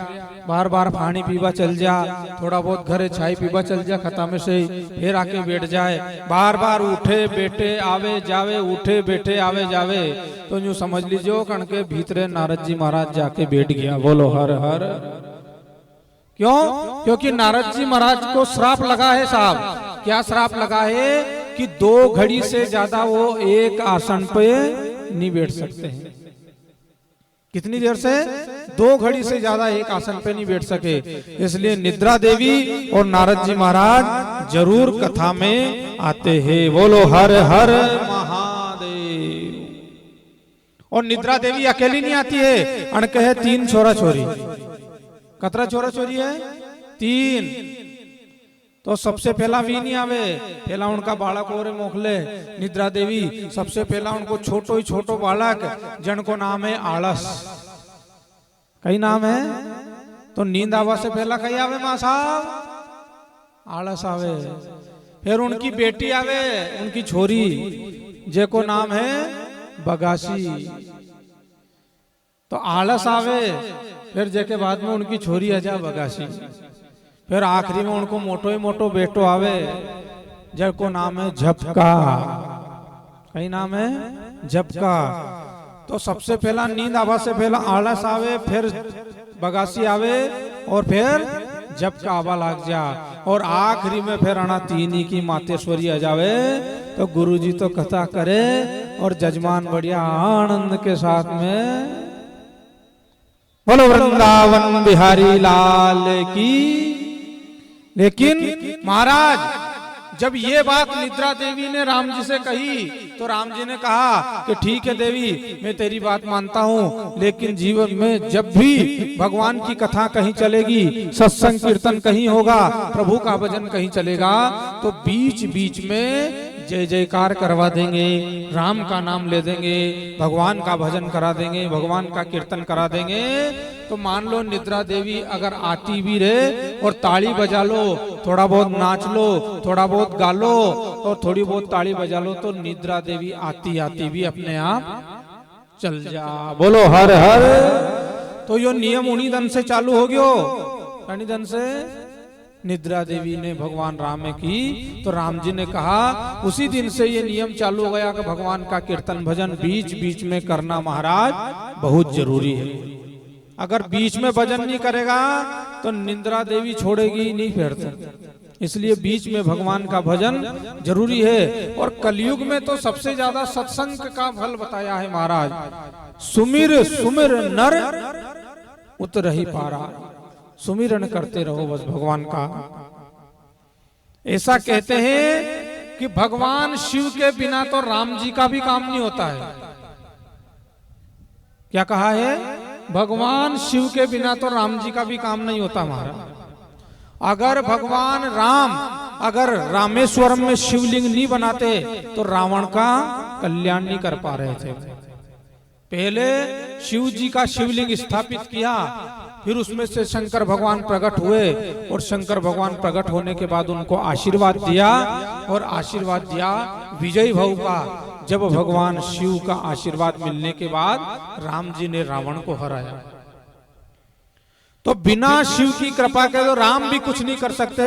बार बार पानी पीवा चल जा, थोड़ा बहुत घरे चाय पीवा चल जा खत्म से, फिर आके बैठ जाए, बार बार उठे बैठे आवे जावे, उठे बैठे आवे जावे, तो यूं समझ लीजिए कण के भीतरे नारद जी महाराज जाके बैठ गया। बोलो हर हर। क्यों? क्योंकि नारद जी महाराज को श्राप लगा है साहब। क्या श्राप लगा है? कि 2 घड़ी से ज्यादा वो एक आसन पे नहीं बैठ सकते हैं। कितनी देर से? 2 घड़ी से ज्यादा एक आसन पे नहीं बैठ सके। इसलिए निद्रा देवी और नारद जी महाराज जरूर कथा में आते हैं। बोलो हर हर महादेव। और निद्रा देवी अकेली नहीं आती है, अणके है 3 छोरा छोरी। कतरा छोरा छोरी है? 3। तो सबसे पहला वी नहीं आवे, पहला उनका बालक और मोखले निद्रा देवी। सबसे पहला उनको छोटो ही छोटो बालक जन को नाम है आलस। कई नाम है? तो नींद आवा से पहला कई आवे मां साहब? आलस आवे। फिर उनकी बेटी आवे, उनकी छोरी, जे को नाम है बगासी। तो आलस आवे, फिर जे के बाद में उनकी छोरी अजा बगासी, फिर आखिरी में उनको मोटो ही मोटो बेटो आवे, जिसको नाम है झपका। कई नाम है? झपका। तो सबसे पहला नींद आवा से पहला आलस आवे, फिर बगासी आवे, और फिर झपका आवा लाग जा, और आखिरी में फिर अना 3 ही की मातेश्वरी आ जावे। तो गुरुजी तो कथा करे और जजमान बढ़िया आनंद के साथ में बोलो वृंदावन बिहारी लाल की। लेकिन महाराज जब ये बात निद्रा देवी ने राम जी से कही, तो राम जी ने कहा कि ठीक है देवी, मैं तेरी बात मानता हूँ, लेकिन जीवन में जब भी भगवान की कथा कहीं चलेगी, सत्संग कीर्तन कहीं होगा, प्रभु का भजन कहीं चलेगा, तो बीच बीच में जय जयकार करवा देंगे, राम का नाम ले देंगे, भगवान का भजन करा देंगे, भगवान का कीर्तन करा देंगे। तो मान लो निद्रा देवी अगर आती भी रहे और ताली बजा लो, थोड़ा बहुत नाच लो, थोड़ा बहुत गा लो और थोड़ी बहुत ताली बजा लो, तो निद्रा देवी आती आती भी अपने आप चल जा। बोलो हर हर। तो यो नियम उन्हीं दिन से चालू हो गयो। कौन दिन से? निद्रा देवी ने भगवान राम में की, तो राम जी ने कहा उसी दिन से ये नियम चालू हो गया कि भगवान का कीर्तन भजन बीच बीच में करना महाराज बहुत जरूरी है। अगर बीच में भजन नहीं करेगा तो निद्रा देवी छोड़ेगी नहीं फिर। इसलिए बीच में भगवान का भजन जरूरी है। और कलयुग में तो सबसे ज्यादा सत्संग का फल बताया है महाराज। सुमिर सुमिर नर उतरहि पारा। सुमिरन करते रहो बस भगवान का। ऐसा कहते हैं कि भगवान शिव के बिना तो राम जी का भी काम नहीं होता है। क्या कहा है? भगवान शिव के बिना तो राम जी का भी काम नहीं होता हमारा। अगर भगवान राम अगर रामेश्वरम में शिवलिंग नहीं बनाते तो रावण का कल्याण नहीं कर पा रहे थे। पहले शिव जी का शिवलिंग स्थापित किया, फिर उसमें से शंकर भगवान प्रकट हुए, और शंकर भगवान प्रकट होने के बाद उनको आशीर्वाद दिया, और आशीर्वाद दिया विजय भव का। जब भगवान शिव का आशीर्वाद मिलने के बाद राम जी ने रावण को हराया। तो बिना शिव की कृपा के तो राम भी कुछ नहीं कर सकते,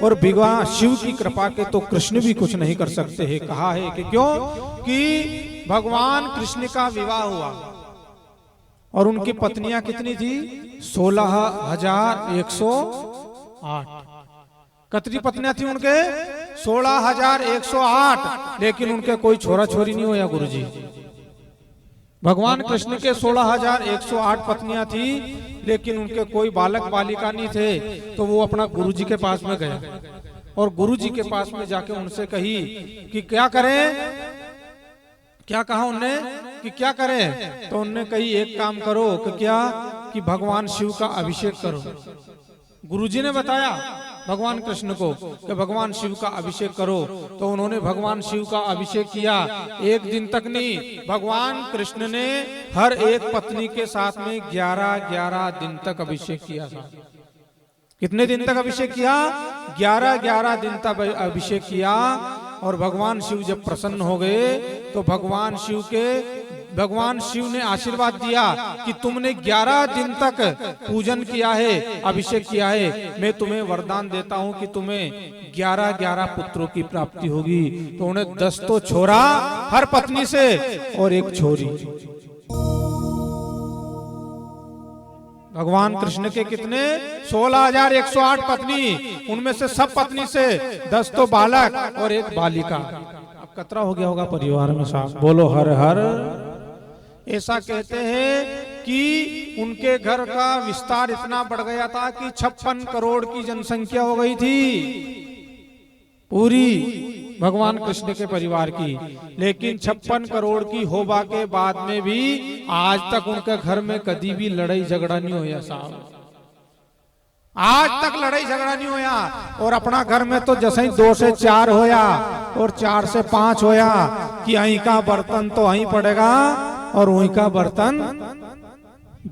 और बिना शिव की कृपा के तो कृष्ण भी कुछ नहीं कर सकते है। कहा है कि क्यों? कि भगवान कृष्ण का विवाह हुआ और उनकी पत्नियां कितनी थी? 16,108। कितनी पत्नियां थी उनके? 16,108। लेकिन उनके कोई छोरा छोरी नहीं हुआ गुरुजी। भगवान कृष्ण के 16,108 पत्नियां थी, लेकिन उनके कोई बालक बालिका नहीं थे। तो वो अपना गुरुजी के पास में गए, और गुरुजी के पास में जाके उनसे कही कि क्या करें। क्या कहा उनने कि क्या करें? तो उनने कही एक काम करो कि क्या कि भगवान शिव का अभिषेक करो। गुरुजी ने बताया भगवान कृष्ण को कि भगवान शिव का अभिषेक करो। तो उन्होंने भगवान शिव का अभिषेक किया। एक दिन तक नहीं, भगवान कृष्ण ने हर एक पत्नी के साथ में 11-11 दिन तक अभिषेक किया था। कितने दिन तक अभिषेक किया? 11 दिन तक अभिषेक किया। और भगवान शिव जब प्रसन्न हो गए तो भगवान शिव ने आशीर्वाद दिया कि तुमने 11 दिन तक पूजन किया है, अभिषेक किया है, मैं तुम्हें वरदान देता हूं कि तुम्हें 11 पुत्रों की प्राप्ति होगी। तो उन्हें 10 तो छोरा हर पत्नी से और एक छोरी। भगवान कृष्ण के कितने? 16,108 पत्नी, उनमें से सब पत्नी से 10 तो बालक और एक बालिका। अब कतरा हो गया होगा परिवार में साहब, बोलो हर हर। ऐसा कहते हैं कि उनके घर का विस्तार इतना बढ़ गया था कि 56 करोड़ की जनसंख्या हो गई थी पूरी भगवान कृष्ण के परिवार की। लेकिन 56 करोड़ की होबा के बाद में भी आज तक उनके घर में कभी भी लड़ाई झगड़ा नहीं होया साहब, आज तक लड़ाई झगड़ा नहीं होया। और अपना घर में तो जैसे ही 2 से 4 होया और 4 से 5 होया कि अहीं का बर्तन तो अहीं पड़ेगा और वहीं का बर्तन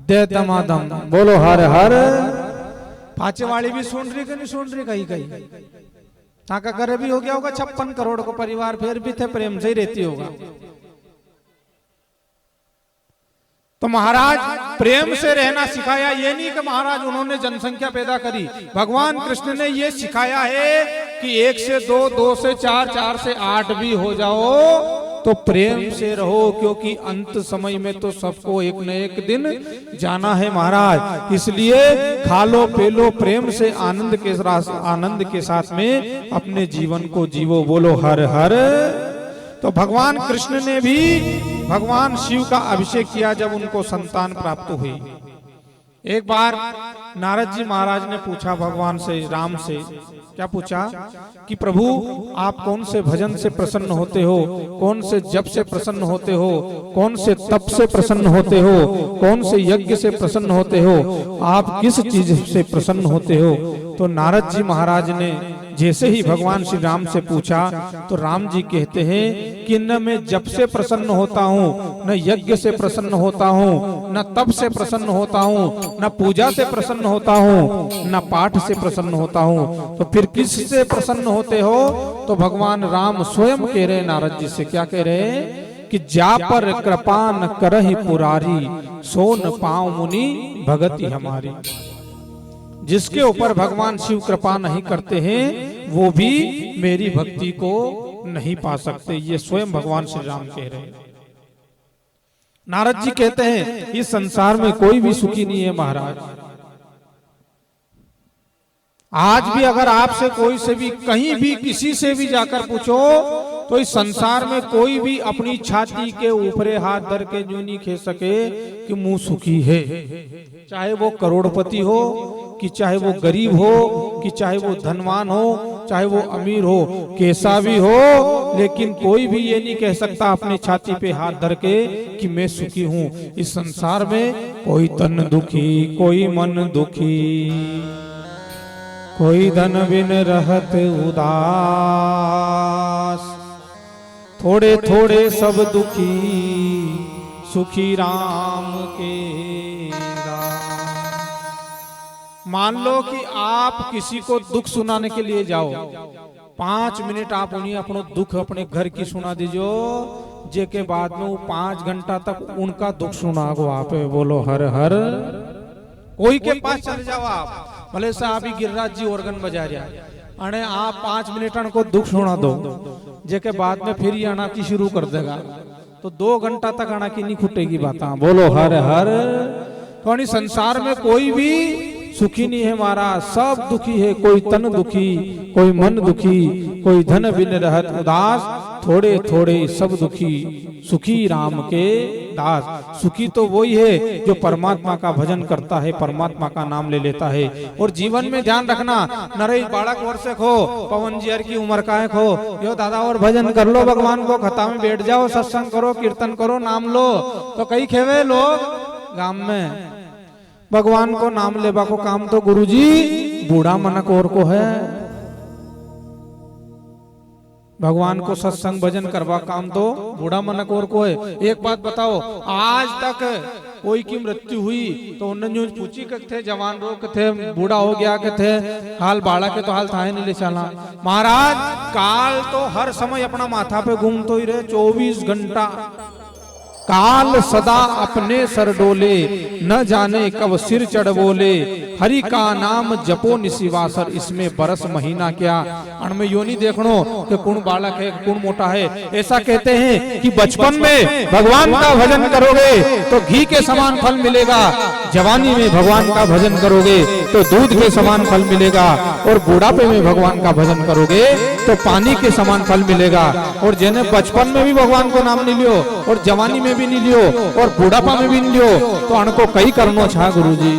दे दमादम, बोलो हर हर। पाचे वाली भी सुन रही कि नहीं सुन रही? कहीं कहीं ताका करे भी हो गया होगा 56 करोड़ को परिवार, फिर भी थे प्रेम से ही रहती होगा। तो महाराज प्रेम से रहना सिखाया। ये नहीं कि महाराज उन्होंने जनसंख्या पैदा करी, भगवान कृष्ण ने ये सिखाया है कि 1 से 2, 2 से 4, 4 से 8 भी हो जाओ तो प्रेम से रहो, क्योंकि अंत समय में तो सबको एक न एक दिन जाना है महाराज। इसलिए खा लो पी लो प्रेम से, आनंद के साथ में अपने जीवन को जीवो, बोलो हर हर। तो भगवान कृष्ण ने भी भगवान शिव का अभिषेक किया जब उनको संतान प्राप्त हुई। एक बार नारद जी महाराज ने पूछा भगवान से, राम से, क्या पूछा कि प्रभु आप कौन से भजन से प्रसन्न होते हो, कौन से जप से प्रसन्न होते हो, कौन से तप से प्रसन्न होते हो, कौन से यज्ञ से प्रसन्न होते हो, आप किस चीज से प्रसन्न होते हो? तो नारद जी महाराज ने जैसे ही भगवान श्री राम से पूछा तो राम जी कहते हैं कि न मैं जप से प्रसन्न होता हूँ, न यज्ञ से प्रसन्न होता हूँ, न तप से प्रसन्न होता हूँ, न पूजा से प्रसन्न होता हूँ, न पाठ से प्रसन्न होता हूँ। तो फिर किस से प्रसन्न होते हो? तो भगवान राम स्वयं कह रहे नारद जी से, क्या कह रहे कि जा पर कृपा न करहि पुरारी, सो न पाँव मुनि भगति हमारी। जिसके ऊपर भगवान शिव कृपा नहीं करते हैं वो भी मेरी भक्ति को नहीं पा सकते। ये स्वयं भगवान श्री राम कह रहे हैं। नारद जी कहते हैं इस संसार में कोई भी सुखी नहीं है महाराज। आज भी अगर आपसे कोई से भी कहीं भी किसी से भी जाकर पूछो तो इस संसार में कोई भी अपनी छाती के ऊपर हाथ धर के यूं नहीं कह सके कि मुंह सुखी है। चाहे वो करोड़पति हो कि चाहे वो गरीब हो कि चाहे वो धनवान हो, चाहे वो अमीर हो, कैसा भी हो, लेकिन कोई भी ये नहीं कह सकता अपनी छाती पे हाथ धर के कि मैं सुखी हूँ। इस संसार में कोई तन दुखी, कोई मन दुखी, कोई धन बिन रहत उदास, थोड़े थोड़े सब दुखी, सुखी राम के दास। मान लो कि आप किसी को दुख सुनाने के लिए जाओ, 5 मिनट आप उन्हें अपना दुख अपने घर की सुना दीजिए, जे के बाद में वो 5 घंटा तक उनका दुख सुना गो आप, बोलो हर हर। कोई के पास चले जाओ आप, भले से आप ही गिरिराज जी ऑर्गन बजा रहे अने आप 5 मिनट को दुख सुना दो, जे के बाद में फिर ये आना की शुरू कर देगा, तो 2 घंटा तक आना की नहीं खुटेगी बात, बोलो हर हर। तो संसार में कोई भी सुखी नहीं है महाराज, सब दुखी है। कोई तन दुखी, कोई मन दुखी, कोई धन बिन रहत उदास, थोड़े थोड़े सब दुखी, सुखी राम के दास। सुखी तो वही है जो परमात्मा का भजन करता है, परमात्मा का नाम ले लेता है। और जीवन में ध्यान रखना, नरे बालक वर्ष खो, पवन जी की उम्र का है खो, यो दादा और भजन कर लो, भगवान को खता में बैठ जाओ, सत्संग करो, कीर्तन करो, नाम लो, तो कई खेवे लोग गांव में भगवान को नाम लेबा को काम तो गुरुजी बूढ़ा मनक और को है, भगवान को सत्संग भजन करवा काम तो बूढ़ा मनक और को है। एक बात बताओ, आज तक कोई की मृत्यु हुई तो उन्होंने यूं पूछी कि थे जवान रो के थे, बूढ़ा हो गया के थे, हाल बाड़ा के तो हाल था नहीं ले चला। महाराज काल तो हर समय अपना माथा पे घूमतो ही रहे, 24 घंटा काल सदा अपने सर डोले, न जाने कब सिर चढ़ बोले, हरि का नाम जपो निशिवासर, इसमें बरस महीना क्या। अणमें यो नहीं देखनो कि कौन बालक है कौन मोटा है। ऐसा कहते हैं कि बचपन में भगवान का भजन करोगे तो घी के समान फल मिलेगा, जवानी में भगवान का भजन करोगे तो दूध के समान फल मिलेगा, और बुढ़ापे में भगवान का भजन करोगे तो पानी के समान फल मिलेगा। और जिन्हें बचपन में भी भगवान को नाम नहीं लियो और जवानी में भी नहीं लियो और बुढ़ापा में भी नहीं लियो तो अनको कई करनो छा गुरुजी।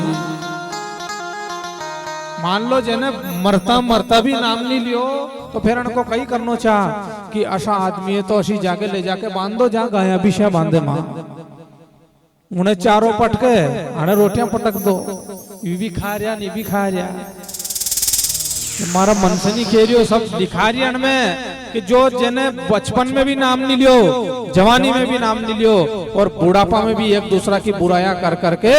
मान लो जिन्हें मरता मरता भी नाम नहीं लियो तो फिर अनको कई करनो चाह कि अशा आदमी है तो अशी जाके ले जाके बांध दो, जहां गाया अभिषेक बांधे मां, उन्हें चारों पटके अने रोटियां पटक दो, ये भी खा रहा नहीं भी खा रहा। हमारा मन से नहीं खेरियो सब लिखा रही में कि जो जिन्हें बचपन में भी नाम नहीं लियो, जवानी में भी नाम नहीं लियो और बुढ़ापा में भी एक दूसरा की बुराया कर करके,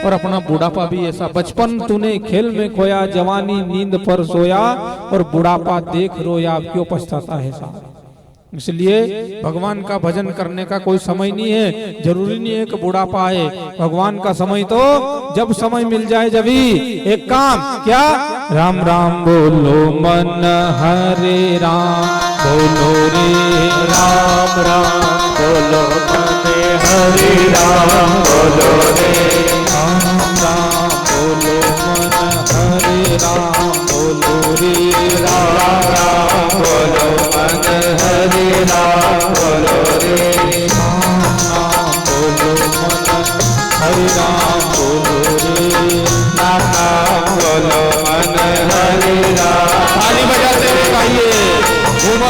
और अपना बुढ़ापा भी ऐसा, बचपन तूने खेल में खोया, जवानी नींद पर सोया, और बुढ़ापा देख रोया, अब क्यों पछताता है साहब। इसलिए भगवान का भजन करने का कोई समय नहीं है, जरूरी नहीं है कि बुढ़ापा आए, भगवान का समय तो जब समय मिल जाए जभी। एक काम क्या, राम राम बोलो मन हरे राम, बोलो रे राम राम बोलो मन हरे राम, बोलो रे राम राम बोलो मन हरे राम, बोलो रे राम राम बोलो मन हरे राम, बोलो रे राम राम बोलो मन हरे राम, बोलो रे राम राम बोलो मन हरे राम। ताली बजाते हुए गाइए शिव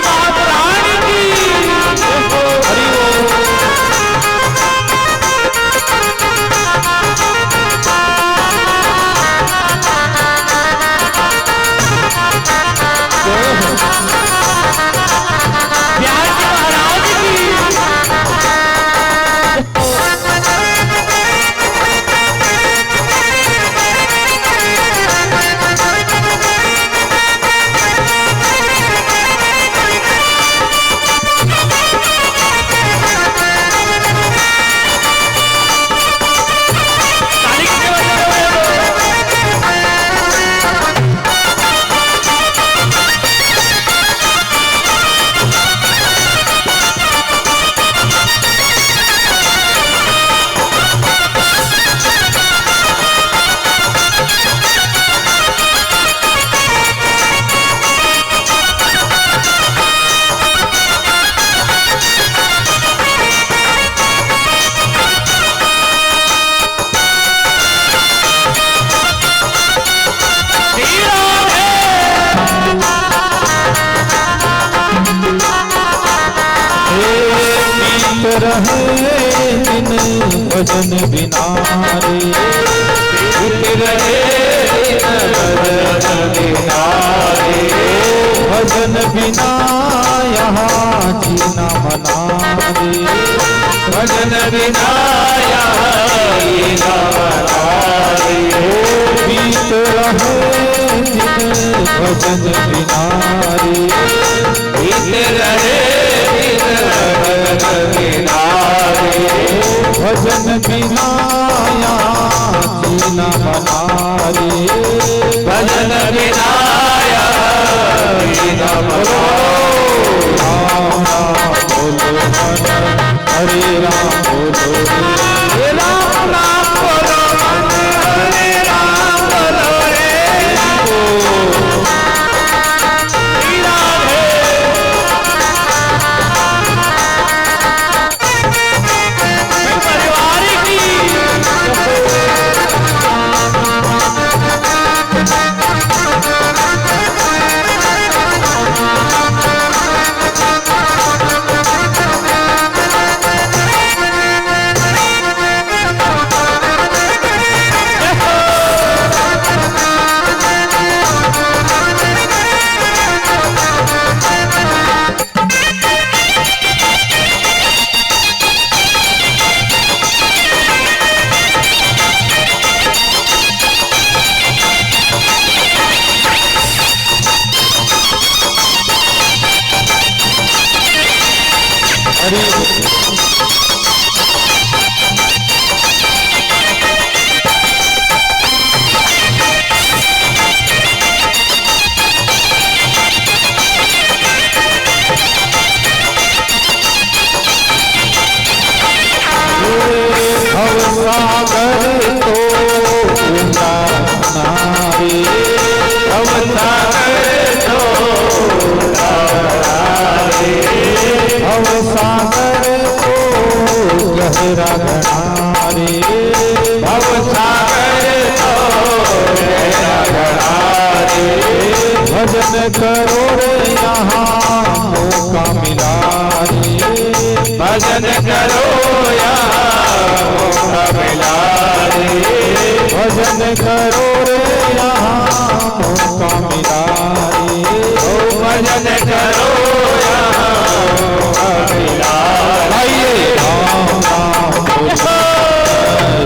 महापुराण की हरि बोल। प्यार के महाराज की भजन बिना रे, भजन बिना यहाँ जीना मना रे, भजन बिना यहाँ जीना मना रे। बीत रहे दिन भजन बिना रे, बीत रहे दिन भजन बिना रे। भजन बिना यहाँ जीना मना रे, भजन बिना यहाँ जीना मना रे। राम राम बोलो मन हरे राम, बोलो रे राम राम बोलो मन हरे राम, बोलो रे भजन करो रे यहाँ मौका मिला रे, भजन करो यहाँ मौका मिला रे, भजन करो रे यहाँ मौका मिला रे, भजन करो यहाँ मौका मिला रे। राम राम बोलो,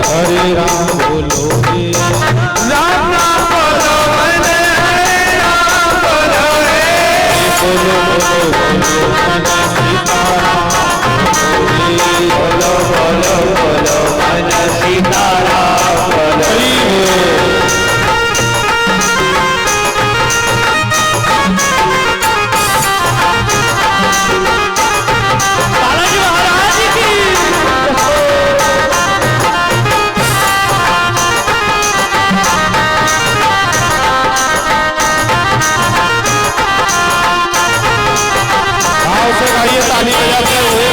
हरे राम बोलो रे, राम राम बोलो, बोलो बोलो बोलो मन सीताराम, बोलो बोलो बोलो मन सीताराम, बालाजी महाराज की गाइए, ताली बजाते हुए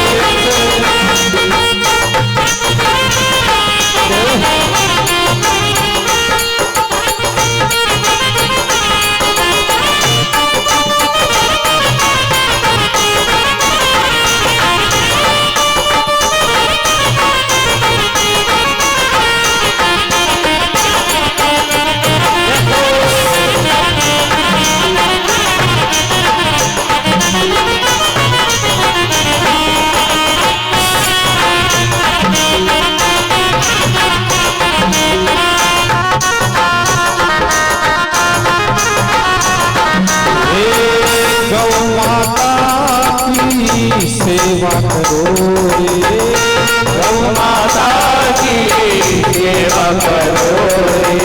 सेवा करो रे, गौ माता की सेवा करो रे,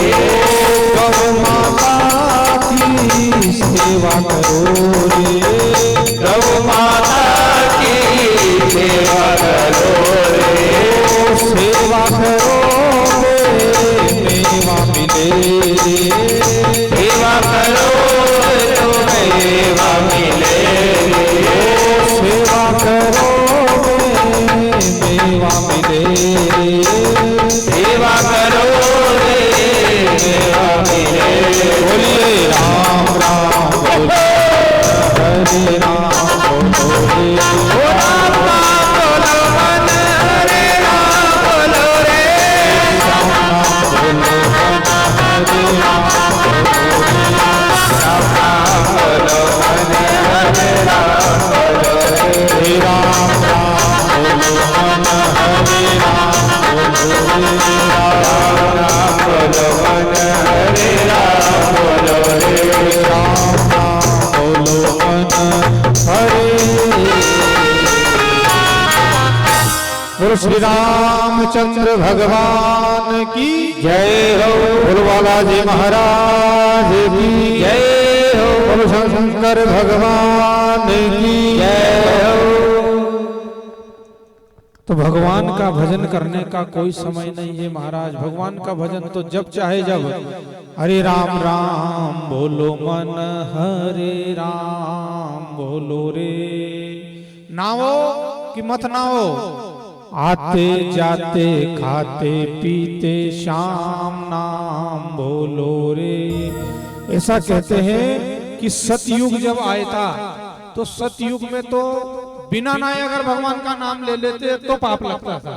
गौ माता की सेवा करो रे, गौ माता की सेवा करो रे, सेवा करो मेवा मिले रे, सेवा करो तो मेवा मिले रे, सेवा करो मेवा मिले रे, सेवा करो मेवा मिले। बोलिए राम राम बोलो, हरे राम बोलो रे, राम राम बोलो मन, हरे राम बोलो रे, राम राम बोलो मन, हरे राम बोलो रे, राम राम बोलो मन, हरे राम बोलो रे, राम राम बोलो मन, हरे राम बोलो रे, राम राम बोलो मन, हरे राम बोलो रे, राम राम बोलो मन, हरे। बोलो श्री रामचंद्र भगवान की जय हो, बोलो बालाजी महाराज की जय हो, बोलो शंकर भगवान की जय हो। तो भगवान का भजन करने का कोई समय नहीं है महाराज। भगवान का भजन तो जब चाहे जब, हरे राम राम बोलो मन, हरे राम बोलो रे, नाओ कि मत नाओ, आते जाते खाते पीते श्याम नाम बोलो रे। ऐसा कहते हैं कि सतयुग जब आया था तो सतयुग में तो बिना नहाए अगर भगवान का नाम ले लेते तो पाप लगता था।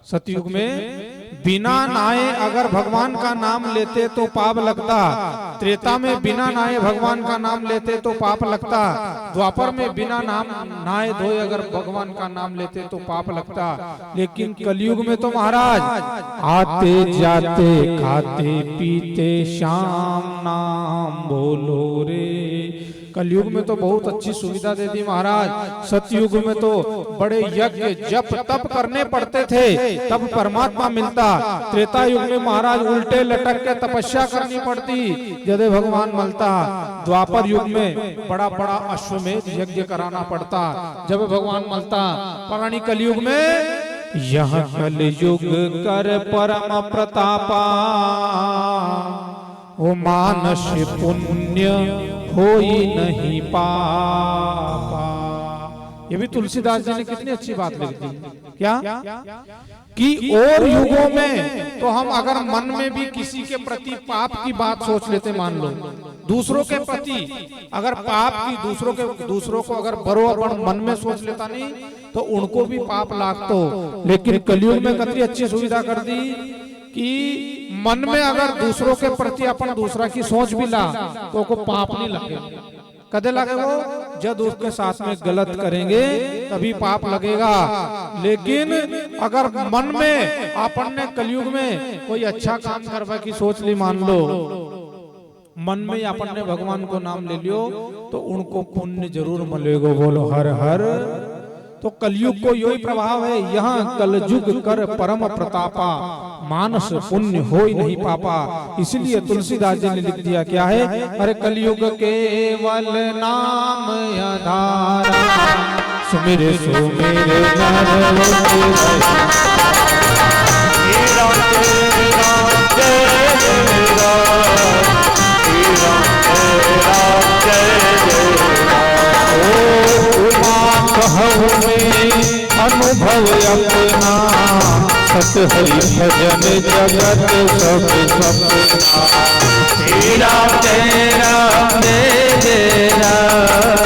सतयुग में बिना नहाए अगर भगवान का नाम लेते तो पाप लगता। त्रेता में बिना नहाए भगवान का नाम लेते तो पाप लगता। द्वापर में बिना नाम नहाए धोए अगर भगवान का नाम लेते तो पाप लगता। लेकिन कलयुग में तो महाराज आते जाते खाते पीते श्याम नाम बोलो रे। कलयुग में तो बहुत अच्छी सुविधा दे दी महाराज। सतयुग में तो बड़े यज्ञ जप तप करने पड़ते थे तब परमात्मा मिलता। त्रेता युग में महाराज उल्टे लटक के तपस्या करनी पड़ती जदे भगवान मिलता। द्वापर युग में बड़ा बड़ा अश्वमेध यज्ञ कराना पड़ता जब भगवान मिलता। परानी कलयुग में यह कलयुग कर परम प्रतापा वो मानस पुण्य होई नहीं पापा। ये भी तुलसीदास जी ने कितनी अच्छी बात लिख दी। क्या कि और युगों में तो हम अगर मन में भी किसी के प्रति पाप की बात सोच लेते, मान लो दूसरों के प्रति अगर पाप की दूसरों को अगर बरोबर मन में सोच लेता नहीं तो उनको भी पाप लागतो। लेकिन कलयुग में कितनी अच्छी सुविधा कर दी कि मन में अगर दूसरों के प्रति अपन दूसरा की सोच भी ला तो को पाप नहीं लगे। कदे लगे वो जब उसके साथ में गलत करेंगे तभी पाप लगेगा। लेकिन अगर मन में अपन ने कलयुग में कोई अच्छा काम करवा की सोच ली, मान लो मन में अपन ने भगवान को नाम ले लियो तो उनको पुण्य जरूर मिलेगा। बोलो हर हर। तो कलयुग को यही प्रभाव है, यहाँ कलयुग कर परम प्रतापा मानस पुण्य हो ही नहीं पापा। इसलिए तुलसीदास जी ने लिख दिया क्या है, अरे कलयुग केवल नाम आधारा सुमिर सुमिर अनुभव अपना सत हरि भजन जगत सब सपना। श्री राम जय राम जय राम,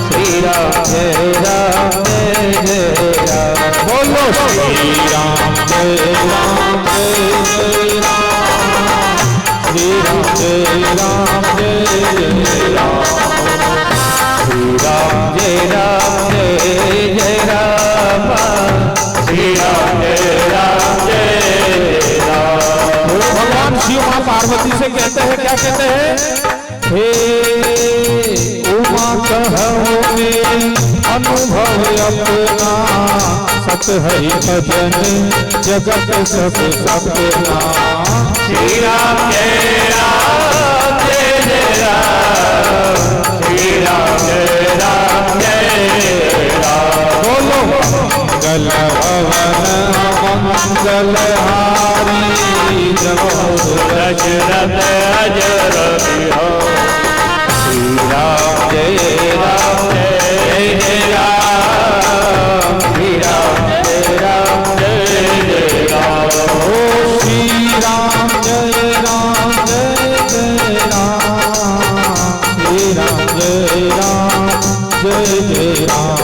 श्री राम जय राम जय राम। बोलो श्री राम जय राम जय राम, श्री राम जय राम जय राम, श्री राम जय राम जय राम, श्री राम जय राम जय राम। भगवान शिव मां पार्वती से कहते हैं, क्या कहते हैं, हे उमा कहो में अनुभव अपना सत हरि भजन जगत सब सपना। श्री राम जय राम जय राम, श्री राम जय राम जय राम। बोलो मंगल भवन मंगल हारी दशरथ अजर बिहारी। श्री राम जय राम जय राम, श्री राम जय राम जय राम। ओ श्री राम जय राम जय राम, श्री राम जय राम जय राम,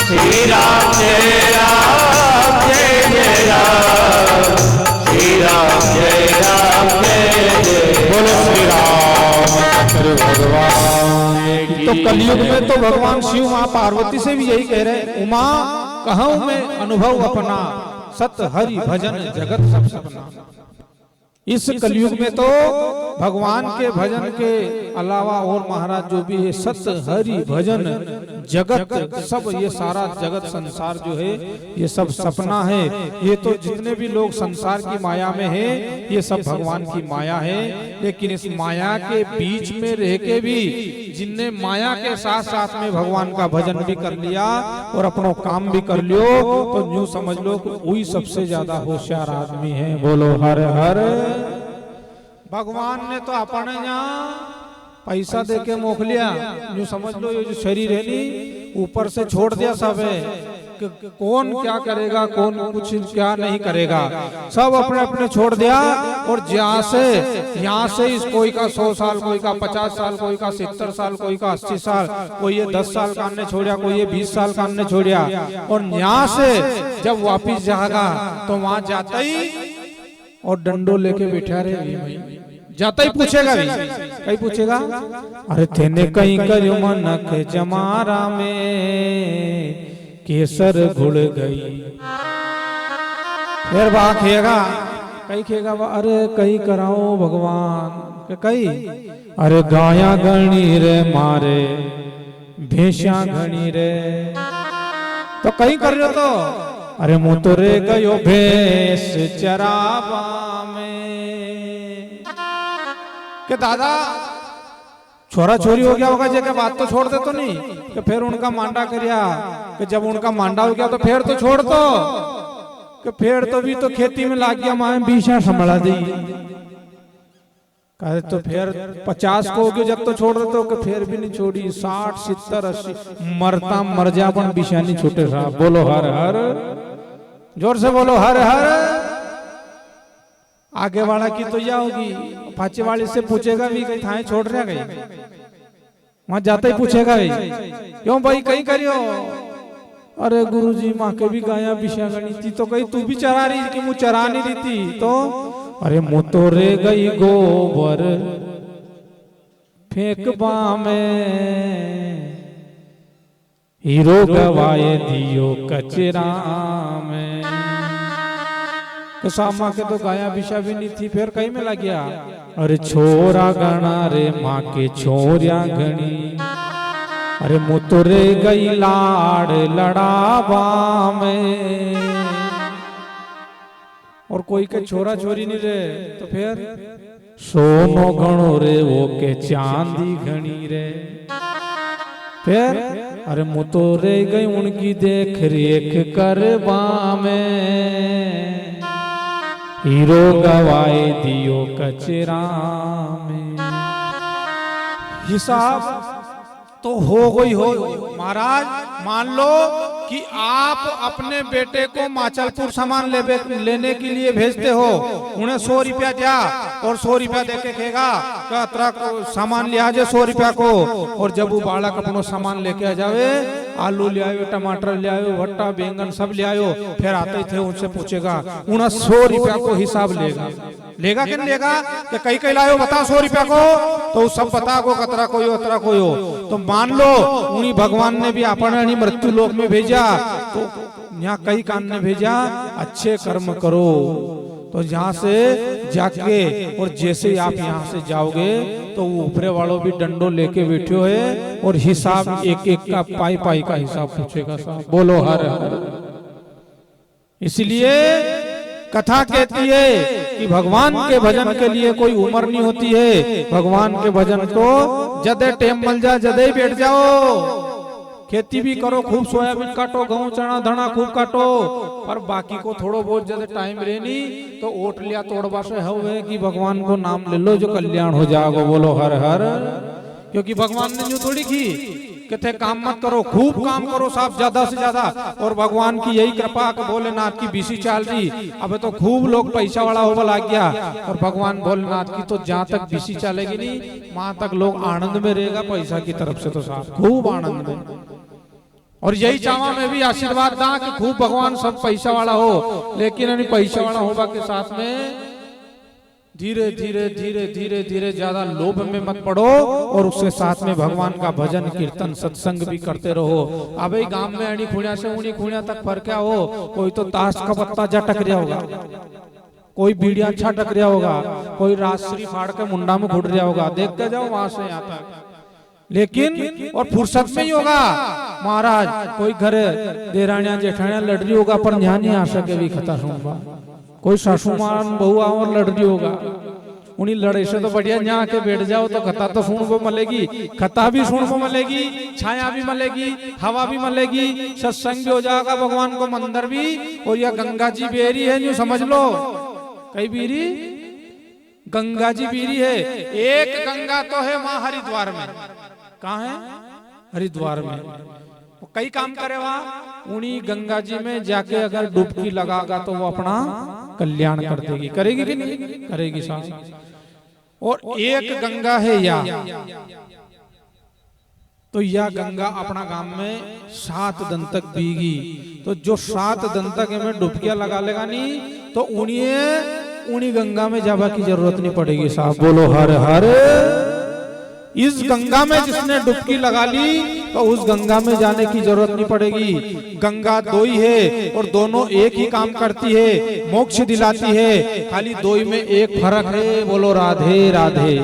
श्री राम जय राम जय राम, श्री राम जय राम जय। बोलो श्री राम भगवान। तो कलयुग में तो भगवान शिव मां पार्वती से भी यही कह रहे, उमा कहूं मैं अनुभव अपना सत हरि भजन जगत सब सपना। इस कलयुग में तो भगवान के भजन के अलावा और महाराज जो भी है सत हरि भजन जगत सब, ये सारा जगत संसार जो है ये सब सपना है। ये तो जितने भी लोग संसार की माया में हैं ये सब भगवान की माया है। लेकिन इस माया के बीच में रह के भी जिनने माया के साथ साथ में भगवान का भजन भी कर लिया और अपना काम भी कर लियो तो यूं समझ लो कि वही सबसे ज्यादा होशियार आदमी है। बोलो हर हर। भगवान ने तो अपने यहाँ पैसा दे के मोख लिया, यूं समझ लो ये जो शरीर है नी ऊपर से छोड़ दिया सब है कि कौन क्या करेगा कौन कुछ क्या नहीं करेगा, सब अपने अपने छोड़ दिया। और यहाँ से इस कोई का 100 साल, कोई का 50 साल, कोई का 70 साल, कोई का 80 साल, कोई ये 10 साल का ने छोड़ा, कोई ये 20 साल का ने छोड़ा। और यहाँ से जब वापिस जाएगा तो वहां जाता ही और डंडो लेके बैठा रहे, जाता ही पूछेगा भी, कहीं पूछेगा अरे तेने कहीं करियो मनक जमारा में केसर घुड़ गई। फिर वहां खेगा, कहीं खेगा अरे कहीं कराओ भगवान कि कई अरे गाया घणी रे मारे भेषा घणी रे। तो कई कर रहे हो तो अरे मुँह तो रे गयो भेष चरावा में। के दादा छोरा छोरी हो गया होगा जगह बात तो छोड़ दे तो नहीं कि फिर उनका मांडा करिया कि जब उनका मांडा हो गया तो फिर तो छोड़ दो कि फिर तो भी तो खेती में लाग गया माए बीसा संभाला दी। कहे तो फिर 50 को हो गया जब तो छोड़ दे तो कि फिर भी नहीं छोड़ी 60 70 80 मरता मर जा अपन बीसा नहीं छूटे साहब। बोलो हर हर, जोर से बोलो हर हर। आगे वाला की तो यह होगी, पाचे वाले से पूछेगा भी कहीं थाए छोड़ रहा गई, वहां जाते ही पूछेगा भाई क्यों भाई कहीं करियो। अरे गुरुजी माँ के भी गाया बिशा गणी थी तो कहीं तू भी चरा रही कि मुँह चरा नहीं रही थी तो अरे मुँह तो रे गई गोबर फेंकबा में हीरो गवाए दियो कचरा में। तो सामा के तो गाया बिशा भी नहीं थी फिर कहीं में लग गया। अरे छोरा गणा रे माँ के छोरिया घणी अरे मुँह तो रे गई लाड़ लड़ावा में। और कोई के छोरा छोरी नहीं रे तो फिर सोनो गणो रे वो के चांदी घणी रे। फिर अरे मुँह तो रे गई उनकी देख रेख करवा में हीरो गवाए दियो कचरा में। हिसाब तो हो गई हो महाराज। मान लो कि आप अपने बेटे को माचलपुर सामान लेने के लिए भेजते हो, उन्हें 100 रुपया दिया और 100 रुपया देके कहेगा अतरा को सामान ले आ जाए 100 रुपया को। और जब वो बालक अपनो सामान लेके आ जावे, आलू ले आयो, टमाटर ले आयो, भट्टा बैंगन सब ले आयो, फिर आते थे उनसे पूछेगा उन्हें 100 रुपया को हिसाब लेगा कि नहीं लेगा कि कई कई लायो बता 100 रुपया को तो सब बता को कतरा कोई अतरा कोई हो। तो मान लो उन्हीं भगवान ने भी अपने मृत्यु लोक में भेजा तो यहाँ कई कान ने भेजा अच्छे कर्म करो। तो यहाँ से जाके और जैसे आप यहाँ से जाओगे तो वो ऊपरे वालों भी डंडो लेके बैठे है और हिसाब एक एक का पाई पाई का हिसाब पूछेगा साहब। बोलो हर हर। इसलिए कथा कहती है कि भगवान के भजन के लिए कोई उम्र नहीं होती है। भगवान के भजन तो जदे टेम मिल जाए जदे ही बैठ जाओ। खेती भी करो, खूब सोयाबीन काटो, गेहूं चना धना खूब काटो, पर बाकी को थोड़ो बहुत जदे टाइम रहे नहीं तो ओट लिया तोड़वा से है कि भगवान को नाम ले लो जो कल्याण हो जाएगा। बोलो हर हर। क्योंकि भगवान ने जो थोड़ी की कहते काम मत करो, खूब काम करो साहब ज्यादा से ज्यादा। और भगवान की यही कृपा कि भोलेनाथ की बीसी चाल रही, अब तो खूब लोग पैसा वाला होगा लग गया। और भगवान भोलेनाथ की तो जहाँ तक बीसी चलेगी नहीं वहां तक लोग आनंद में रहेगा पैसा की तरफ से तो साहब खूब आनंद में। और यही चावा में भी आशीर्वाद दा कि खूब भगवान सब पैसा वाला हो, लेकिन पैसा वाला होगा के साथ में धीरे धीरे धीरे धीरे धीरे ज्यादा लोभ में मत पड़ो और उसके साथ में भगवान का भजन कीर्तन सत्संग भी करते रहो। अब गांव में अणी खुणिया से उनी खुणिया तक फर्क क्या हो, कोई तो ताश का पत्ता जा टकरिया होगा, कोई बीड़िया अच्छा टकरिया होगा, कोई राजश्री फाड़ के मुंडा में घुट रहा होगा, देखते जाओ वहां से यहाँ तक। लेकिन और फुर्सत में ही होगा महाराज, कोई घर देरानिया जेठानिया लड़ रही होगा पर यहाँ नहीं आ सके भी खता सुनवा, कोई सासू मान बहुआ और लड़ रही होगा, उन्हीं लड़े से तो बढ़िया यहाँ के बैठ जाओ तो कथा तो सुनबो मिलेगी, कथा भी सुनबो मिलेगी, छाया भी मिलेगी, हवा भी मिलेगी, सत्संग भी हो जाएगा, भगवान को मंदिर भी। और यह गंगा जी बेरी है न्यू समझ लो, कई बीरी गंगा जी बीरी है। एक गंगा तो है वहां हरिद्वार में, कहाँ है हरिद्वार में, कई काम करे वहां। उन्हीं गंगा जी में जाके अगर डुबकी लगागा तो वो अपना कल्याण कर देगी, करेगी कि नहीं करेगी साहब। और एक गंगा है या तो यह गंगा अपना गांव में 7 दिन तक बीगी, तो जो 7 दिन तक में डुबकियां लगा लेगा नहीं तो उन्हीं गंगा में जावा की जरूरत नहीं पड़ेगी साहब। बोलो हर हर। इस गंगा में जिसने डुबकी लगा ली तो उस गंगा में जाने की जरूरत नहीं पड़ेगी। गंगा दो ही है और दोनों एक ही काम करती है, मोक्ष दिलाती है। खाली दो ही में एक फर्क है, बोलो राधे राधे।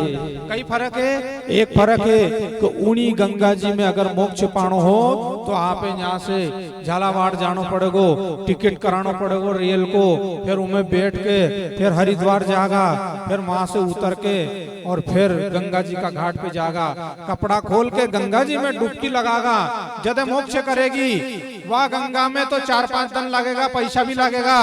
कई फर्क है, एक फर्क है कि उन्हीं गंगा जी में अगर मोक्ष पाणो हो तो आप यहाँ से झालावाड़ जानो पड़ेगो, टिकट करानो पड़ेगो रेल को, फिर उनमें बैठ के फिर हरिद्वार जागा, फिर वहां से उतर के और फिर गंगा जी का घाट पे जागा, कपड़ा खोल के गंगा जी में डुबकी लगागा, जद मोक्ष करेगी। वह गंगा में तो 4-5 दिन लगेगा, पैसा भी लगेगा,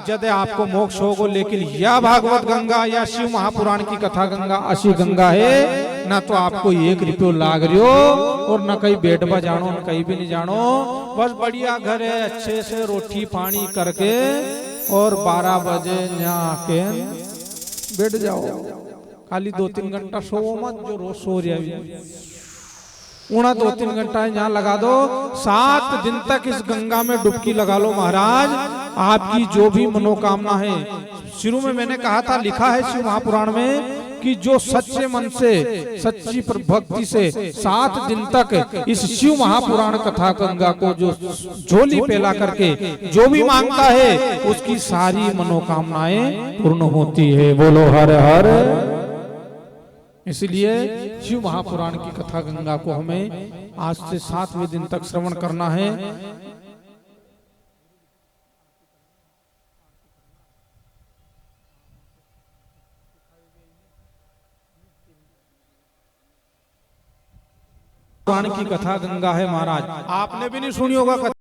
जद आपको मोक्ष होगो। लेकिन यह भागवत गंगा या शिव महापुराण की कथा गंगा ऐसी गंगा है, ना तो आपको 1 रुपयो लाग रही हो और न कहीं बैठवा जानो, न कहीं भी नहीं जानो। बस बढ़िया घर है, अच्छे से रोटी पानी करके और 12 बजे यहाँ आके बैठ जाओ। खाली 2-3 घंटा सो मत, जो रोज सो रहा उना 2-3 घंटा यहाँ लगा दो। 7 दिन तक इस गंगा में डुबकी लगा लो महाराज, आपकी जो भी मनोकामना है। शुरू में मैंने कहा था, लिखा है शिव महापुराण में कि जो सच्चे मन से सच्ची भक्ति से 7 दिन तक इस शिव महापुराण कथा गंगा को जो झोली पेला करके जो भी मांगता है उसकी सारी मनोकामनाएं पूर्ण होती है। बोलो हर हर। इसलिए शिव महापुराण की कथा गंगा को हमें आज से 7वें दिन तक श्रवण करना है। पुराण की कथा गंगा है महाराज, आपने भी नहीं सुनी होगा।